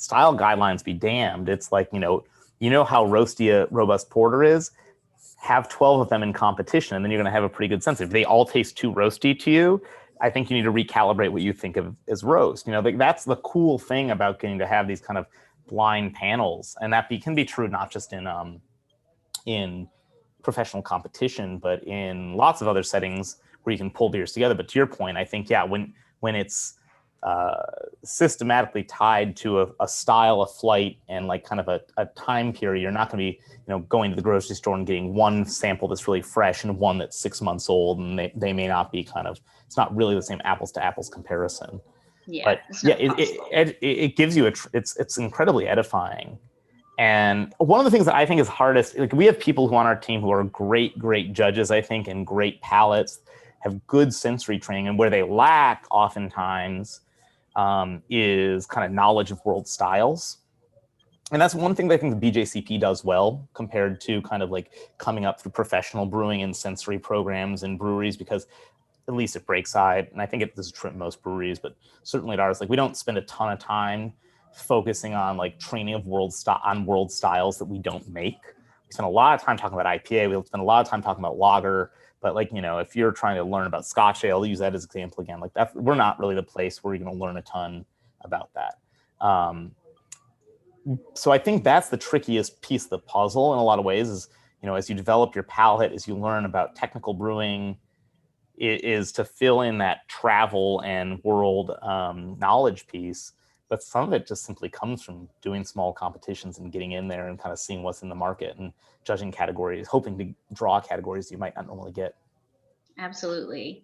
guidelines be damned. It's like, how roasty a robust porter is. Have 12 of them in competition, and then you're going to have a pretty good sense. If they all taste too roasty to you, I think you need to recalibrate what you think of as roast. That's the cool thing about getting to have these kind of blind panels, and that can be true not just in professional competition, but in lots of other settings where you can pull beers together. But to your point, I think, when it's systematically tied to a style of flight and like kind of a time period. You're not going to be, going to the grocery store and getting one sample that's really fresh and one that's 6 months old, and they may not be it's not really the same apples to apples comparison. Yeah, but it gives you it's incredibly edifying. And one of the things that I think is hardest, like we have people who on our team who are great judges, I think, and great palates, have good sensory training, and where they lack oftentimes is kind of knowledge of world styles. And that's one thing that I think the BJCP does well compared to kind of like coming up through professional brewing and sensory programs and breweries, because at least at Breakside, and I think this is true at most breweries, but certainly at ours, like we don't spend a ton of time focusing on like training of world styles that we don't make. We spend a lot of time talking about IPA. We spend a lot of time talking about lager. But like, if you're trying to learn about Scotch ale, I'll use that as an example again. Like that, we're not really the place where you're going to learn a ton about that. So I think that's the trickiest piece of the puzzle in a lot of ways is, as you develop your palate, as you learn about technical brewing, is to fill in that travel and world knowledge piece. But some of it just simply comes from doing small competitions and getting in there and kind of seeing what's in the market and judging categories, hoping to draw categories you might not normally get. Absolutely.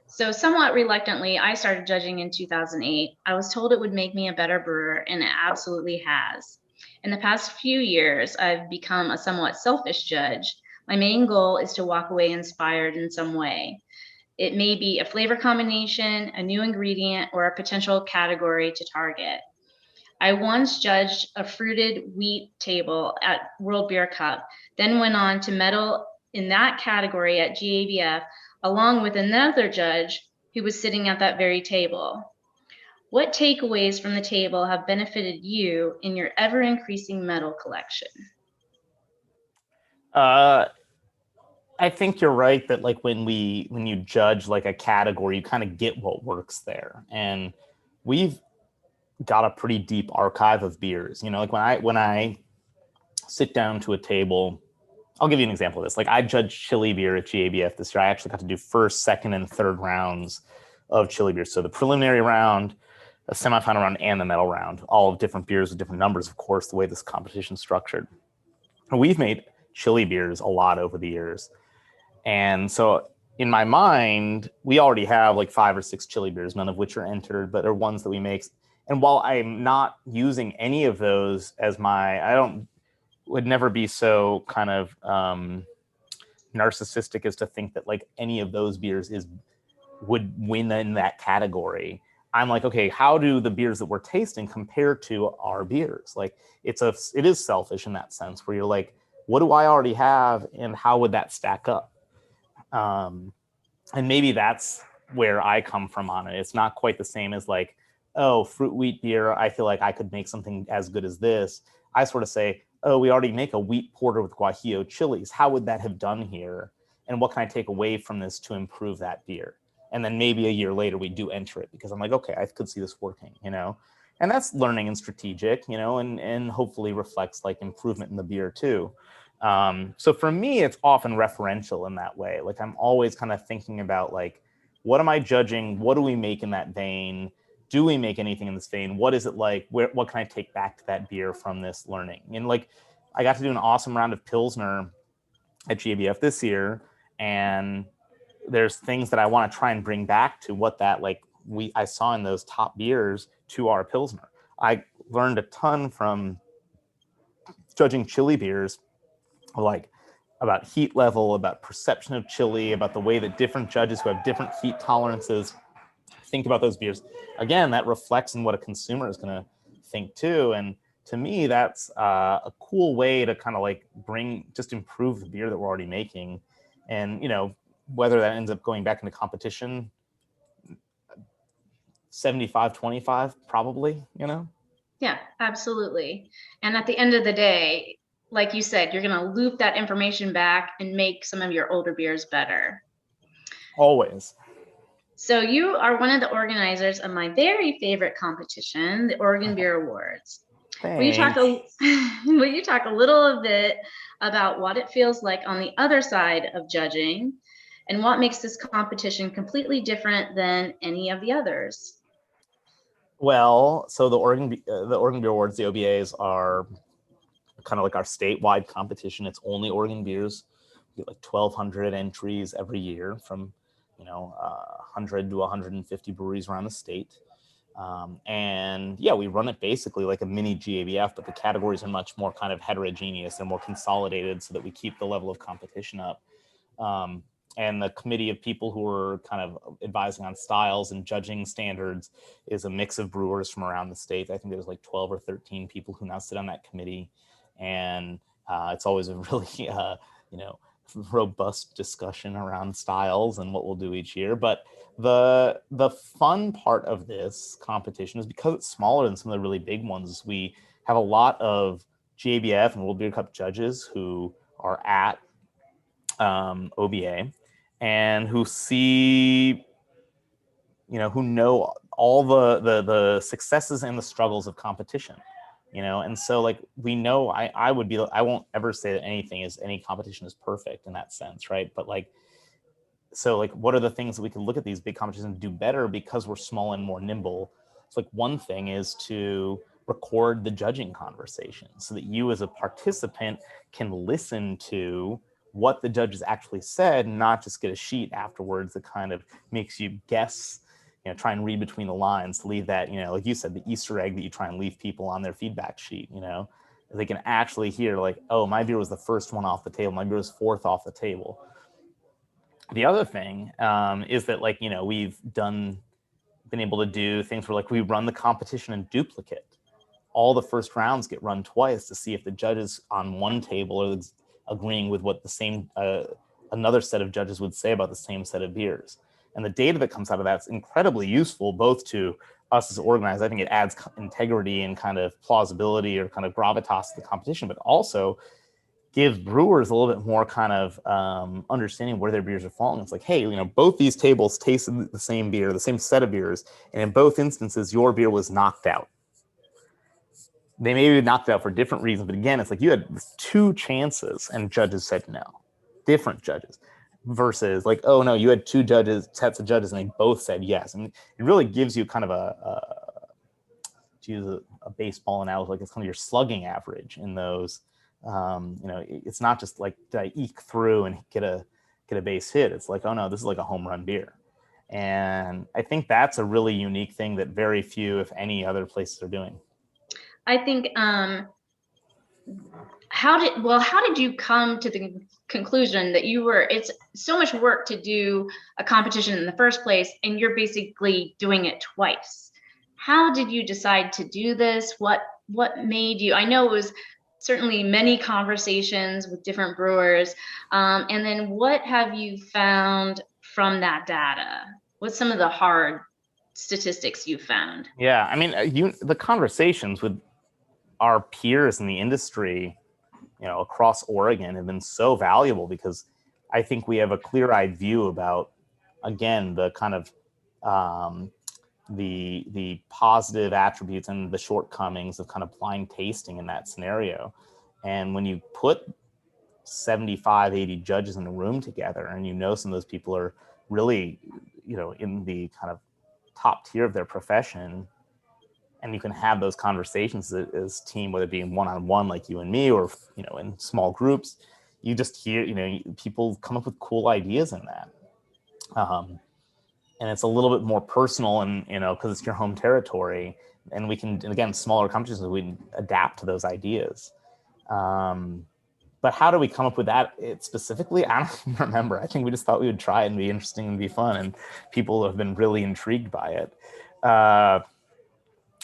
So somewhat reluctantly, I started judging in 2008. I was told it would make me a better brewer, and it absolutely has. In the past few years, I've become a somewhat selfish judge. My main goal is to walk away inspired in some way. It may be a flavor combination, a new ingredient, or a potential category to target. I once judged a fruited wheat table at World Beer Cup, then went on to medal in that category at GABF, along with another judge who was sitting at that very table. What takeaways from the table have benefited you in your ever-increasing medal collection? I think you're right that like when you judge like a category, you kind of get what works there. And we've got a pretty deep archive of beers. Like when I sit down to a table, I'll give you an example of this. Like I judged chili beer at GABF this year. I actually got to do first, second, and third rounds of chili beer. So the preliminary round, a semifinal round, and the medal round, all of different beers with different numbers, of course, the way this competition's structured. And we've made chili beers a lot over the years. And so in my mind, we already have like 5 or 6 chili beers, none of which are entered, but are ones that we make. And while I'm not using any of those as would never be so kind of narcissistic as to think that like any of those beers would win in that category. I'm like, okay, how do the beers that we're tasting compare to our beers? Like it is selfish in that sense where you're like, what do I already have and how would that stack up? And maybe that's where I come from on it. It's not quite the same as like, oh, fruit wheat beer, I feel like I could make something as good as this. I sort of say, oh, we already make a wheat porter with Guajillo chilies. How would that have done here? And what can I take away from this to improve that beer? And then maybe a year later we do enter it because I'm like, okay, I could see this working, And that's learning and strategic, and hopefully reflects like improvement in the beer too. So for me, it's often referential in that way. Like I'm always kind of thinking about like, what am I judging? What do we make in that vein? Do we make anything in this vein? What is it like? What can I take back to that beer from this learning? And like, I got to do an awesome round of Pilsner at GABF this year. And there's things that I want to try and bring back to what that like I saw in those top beers to our Pilsner. I learned a ton from judging chili beers, like about heat level, about perception of chili, about the way that different judges who have different heat tolerances think about those beers. Again, that reflects in what a consumer is going to think too. And to me, that's a cool way to kind of like improve the beer that we're already making. And, whether that ends up going back into competition, 75-25, probably, Yeah, absolutely. And at the end of the day, like you said, you're going to loop that information back and make some of your older beers better. Always. So you are one of the organizers of my very favorite competition, the Oregon Beer Awards. Will you talk a little bit about what it feels like on the other side of judging and what makes this competition completely different than any of the others? Well, so the Oregon Beer Awards, the OBAs, are kind of like our statewide competition. It's only Oregon beers. We get like 1,200 entries every year from, 100 to 150 breweries around the state. And yeah, we run it basically like a mini GABF, but the categories are much more kind of heterogeneous. They're more consolidated so that we keep the level of competition up. And the committee of people who are kind of advising on styles and judging standards is a mix of brewers from around the state. I think there's like 12 or 13 people who now sit on that committee. And it's always a really, robust discussion around styles and what we'll do each year. But the fun part of this competition is because it's smaller than some of the really big ones, we have a lot of GABF and World Beer Cup judges who are at OBA and who see, who know all the successes and the struggles of competition, and so like we know I won't ever say that any competition is perfect in that sense, right? But like, so like, what are the things that we can look at these big competitions and do better because we're small and more nimble? So like one thing is to record the judging conversation so that you as a participant can listen to what the judges actually said, and not just get a sheet afterwards that kind of makes you guess, try and read between the lines, leave that, like you said, the Easter egg that you try and leave people on their feedback sheet, they can actually hear like, oh, my beer was the first one off the table. My beer was fourth off the table. The other thing is that like, we've been able to do things where like we run the competition in duplicate. All the first rounds get run twice to see if the judges on one table are agreeing with what the same another set of judges would say about the same set of beers. And the data that comes out of that's incredibly useful, both to us as organizers. I think it adds integrity and kind of plausibility or kind of gravitas to the competition, but also gives brewers a little bit more kind of understanding where their beers are falling. It's like, hey, both these tables tasted the same beer, the same set of beers, and in both instances, your beer was knocked out. They may be knocked out for different reasons, but again, it's like you had 2 chances and judges said no, different judges, versus like, oh no, you had 2 sets of judges, and they both said yes. And it really gives you kind of to use a baseball analogy, like it's kind of your slugging average in those. It's not just like, did I eke through and get a base hit? It's like, oh no, this is like a home run beer. And I think that's a really unique thing that very few, if any, other places are doing. I think, how did you come to the conclusion that it's so much work to do a competition in the first place, and you're basically doing it twice? How did you decide to do this? What made you? I know it was certainly many conversations with different brewers. And then what have you found from that data? What's some of the hard statistics you found? Yeah, I mean, the conversations with our peers in the industry, across Oregon have been so valuable, because I think we have a clear-eyed view about, again, the kind of the positive attributes and the shortcomings of kind of blind tasting in that scenario. And when you put 75, 80 judges in a room together, and some of those people are really, in the kind of top tier of their profession, and you can have those conversations as team, whether it be one-on-one like you and me, or in small groups, you just hear people come up with cool ideas in that, and it's a little bit more personal, and because it's your home territory, and we can, and again, smaller competitions, we can adapt to those ideas. But how do we come up with that specifically? I don't even remember. I think we just thought we would try it and be interesting and be fun, and people have been really intrigued by it.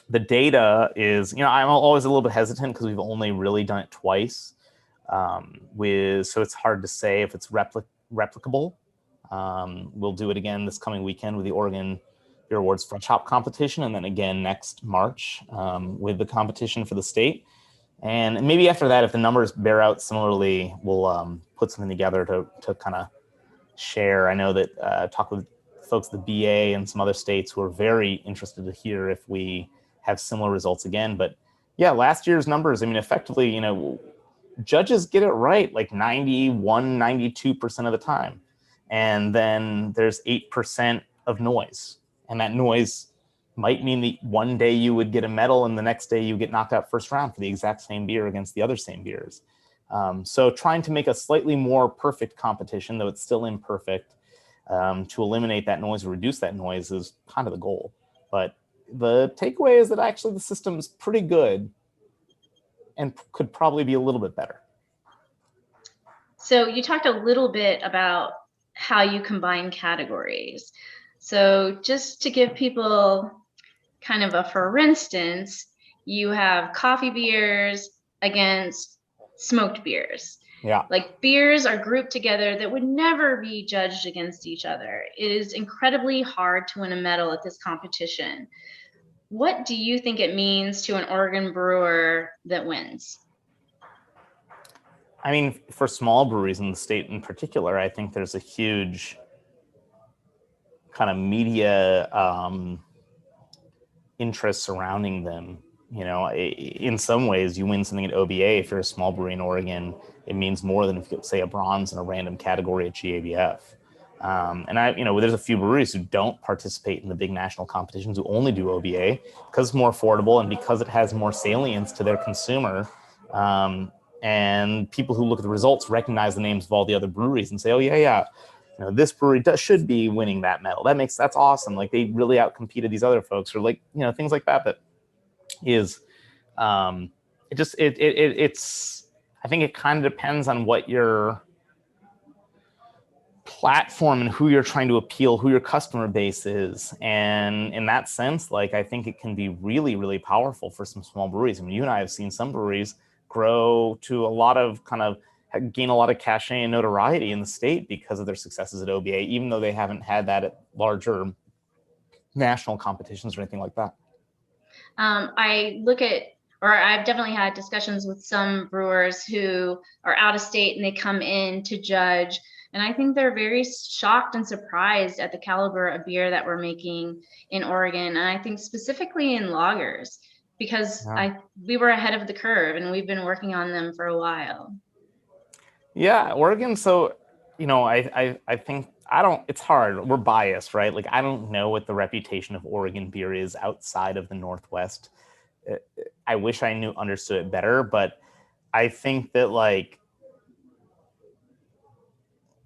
The data is, I'm always a little bit hesitant because we've only really done it twice. So it's hard to say if it's replicable. We'll do it again this coming weekend with the Oregon Beer Awards Front Shop competition, and then again next March with the competition for the state. And maybe after that, if the numbers bear out similarly, we'll put something together to kind of share. I know that talk with folks at the BA and some other states who are very interested to hear if we have similar results again. But yeah, last year's numbers, I mean, effectively, judges get it right like 91, 92% of the time. And then there's 8% of noise. And that noise might mean that one day you would get a medal and the next day you get knocked out first round for the exact same beer against the other same beers. So trying to make a slightly more perfect competition, though it's still imperfect, to eliminate that noise or reduce that noise is kind of the goal. But the takeaway is that actually the system's pretty good and could probably be a little bit better. So you talked a little bit about how you combine categories. So just to give people kind of a for instance, you have coffee beers against smoked beers. Yeah. Like beers are grouped together that would never be judged against each other. It is incredibly hard to win a medal at this competition. What do you think it means to an Oregon brewer that wins? I mean, for small breweries in the state in particular, I think there's a huge kind of media interest surrounding them. You know, in some ways, you win something at OBA. If you're a small brewery in Oregon, it means more than if you say a bronze in a random category at GABF. And there's a few breweries who don't participate in the big national competitions, who only do OBA because it's more affordable and because it has more salience to their consumer. And people who look at the results recognize the names of all the other breweries and say, oh yeah, this brewery should be winning that medal. That's awesome. Like they really outcompeted these other folks, or like, things like that. That is, it's. I think it kind of depends on what your platform and who you're trying to appeal, who your customer base is. And in that sense, like, I think it can be really, really powerful for some small breweries. I mean, you and I have seen some breweries grow to a lot of gain a lot of cachet and notoriety in the state because of their successes at OBA, even though they haven't had that at larger national competitions or anything like that. I've definitely had discussions with some brewers who are out of state and they come in to judge. And I think they're very shocked and surprised at the caliber of beer that we're making in Oregon. And I think specifically in lagers, because we were ahead of the curve and we've been working on them for a while. Yeah, Oregon. So, I think it's hard. We're biased, right? Like, I don't know what the reputation of Oregon beer is outside of the Northwest. I wish I understood it better, but I think that like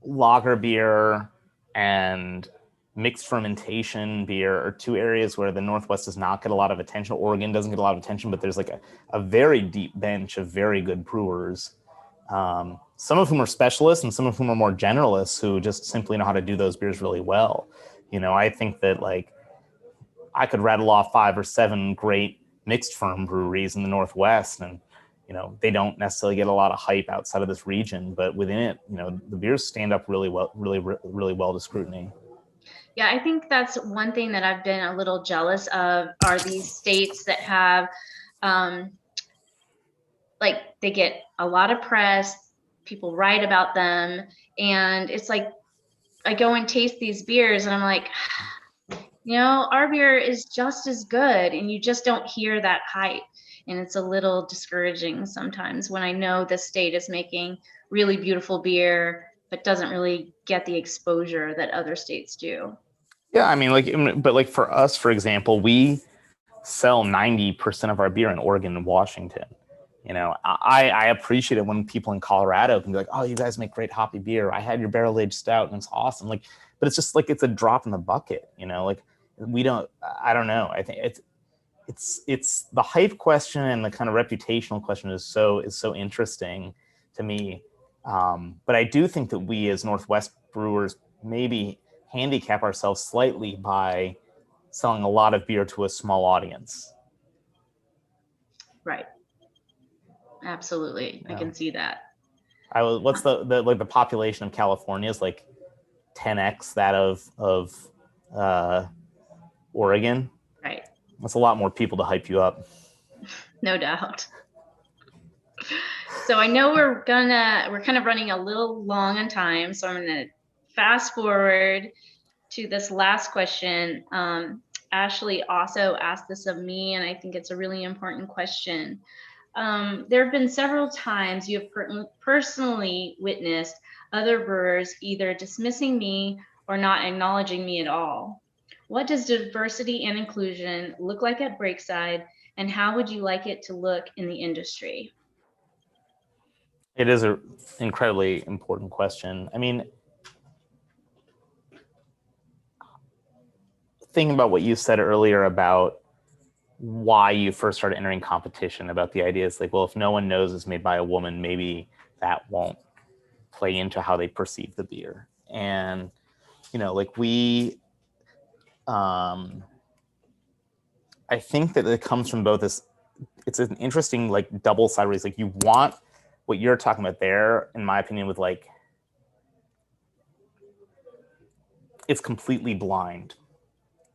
lager beer and mixed fermentation beer are two areas where the Northwest does not get a lot of attention. Oregon doesn't get a lot of attention, but there's like a very deep bench of very good brewers. Some of whom are specialists and some of whom are more generalists who just simply know how to do those beers really well. I think that like I could rattle off 5 or 7 great mixed ferm breweries in the Northwest, and they don't necessarily get a lot of hype outside of this region, but within it, the beers stand up really well, really well to scrutiny. Yeah, I think that's one thing that I've been a little jealous of are these states that have, they get a lot of press, people write about them, and it's like I go and taste these beers and I'm like, our beer is just as good, and you just don't hear that hype. And it's a little discouraging sometimes when I know the state is making really beautiful beer, but doesn't really get the exposure that other states do. Yeah, I mean, but for us, for example, we sell 90% of our beer in Oregon and Washington. I appreciate it when people in Colorado can be like, oh, you guys make great hoppy beer. I had your barrel-aged stout and it's awesome. Like, but it's just like, it's a drop in the bucket, I don't know. I think it's the hype question and the kind of reputational question is so interesting to me. But I do think that we as Northwest brewers maybe handicap ourselves slightly by selling a lot of beer to a small audience. Right. Absolutely. Yeah. I can see that. What's the population of California is like 10x that of Oregon. Right. That's a lot more people to hype you up. No doubt. So I know we're kind of running a little long on time, so I'm gonna fast forward to this last question. Ashley also asked this of me, and I think it's a really important question. There have been several times you have personally witnessed other brewers either dismissing me or not acknowledging me at all. What does diversity and inclusion look like at Breakside, and how would you like it to look in the industry? It is an incredibly important question. I mean, thinking about what you said earlier about why you first started entering competition, about the idea is like, well, if no one knows it's made by a woman, maybe that won't play into how they perceive the beer. And, like I think that it comes from both this, it's an interesting like double side race. Like you want what you're talking about there, in my opinion, with like, it's completely blind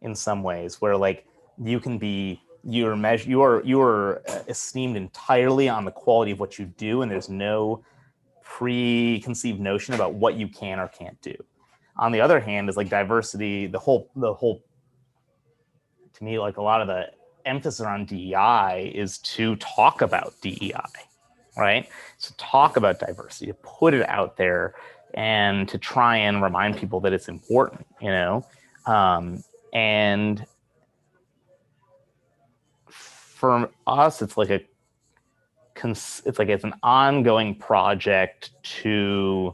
in some ways, where like you can be, you are esteemed entirely on the quality of what you do, and there's no preconceived notion about what you can or can't do. On the other hand, is like diversity, the whole to me, like a lot of the emphasis on DEI is to talk about DEI, right? So talk about diversity, to put it out there, and to try and remind people that it's important, and for us, it's like it's an ongoing project to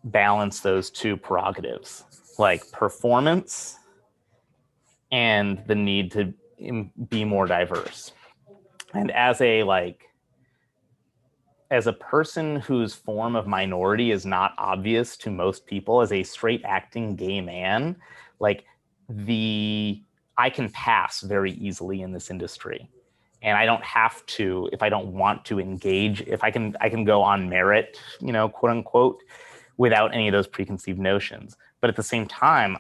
balance those two prerogatives, like performance and the need to be more diverse. And as a person whose form of minority is not obvious to most people, as a straight acting gay man, like I can pass very easily in this industry. And I don't have to, if I don't want to engage, if I can go on merit, quote unquote, without any of those preconceived notions. But at the same time,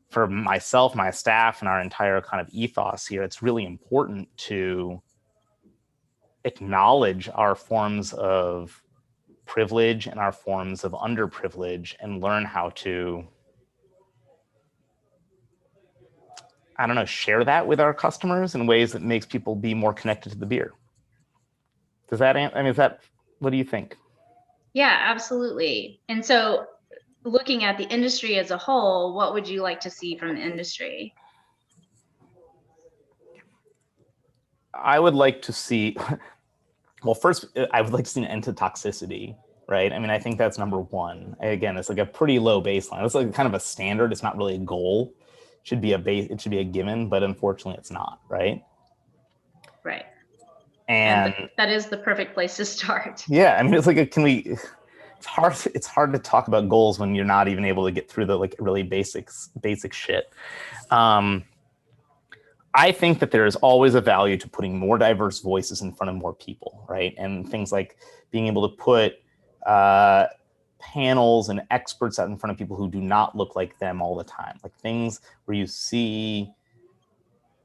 for myself, my staff, and our entire kind of ethos here, it's really important to acknowledge our forms of privilege and our forms of underprivilege, and learn how to, share that with our customers in ways that makes people be more connected to the beer. Does that, what do you think? Yeah, absolutely. And so looking at the industry as a whole, what would you like to see from the industry? I would like to see, well, first, I would like to see an end to toxicity, right? I mean, I think that's number one. Again, it's like a pretty low baseline. It's like kind of a standard. It's not really a goal. It should be a given, but unfortunately it's not, right? Right. And that is the perfect place to start. Yeah, I mean, it's like, it's hard to talk about goals when you're not even able to get through the like really basic shit. I think that there is always a value to putting more diverse voices in front of more people, right? And things like being able to put panels and experts out in front of people who do not look like them all the time. Like things where you see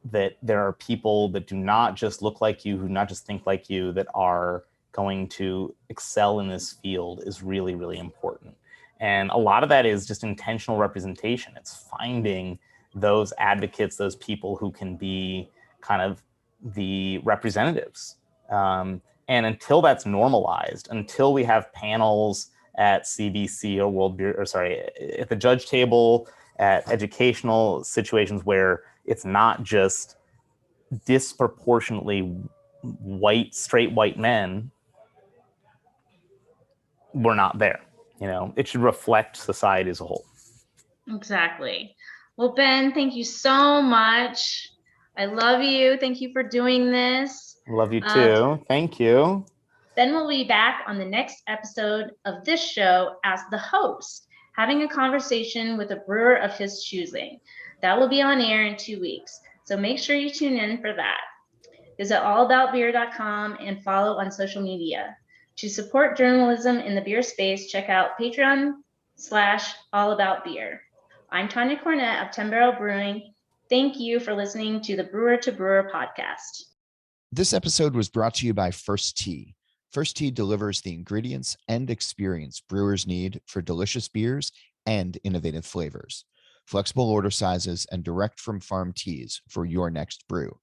that there are people that do not just look like you, who not just think like you, that are going to excel in this field is really, really important. And a lot of that is just intentional representation. It's finding those advocates, those people who can be kind of the representatives. And until that's normalized, until we have panels at CBC or World Beer, or sorry, at the judge table, at educational situations where it's not just disproportionately straight white men, we're not there. It should reflect society as a whole. Exactly. Well, Ben, thank you so much. I love you. Thank you for doing this. Love you too. Thank you. Ben will be back on the next episode of this show as the host, having a conversation with a brewer of his choosing. That will be on air in 2 weeks, so make sure you tune in for that. Visit allaboutbeer.com and follow on social media. To support journalism in the beer space, check out Patreon/allaboutbeer. I'm Tonya Cornett of 10 Barrel Brewing. Thank you for listening to the Brewer to Brewer podcast. This episode was brought to you by First Tea. First Tea delivers the ingredients and experience brewers need for delicious beers and innovative flavors. Flexible order sizes and direct from farm teas for your next brew.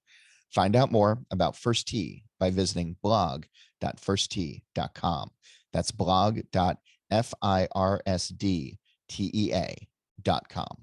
Find out more about First Tea by visiting blog.firsttea.com. That's blog.firsttea.com.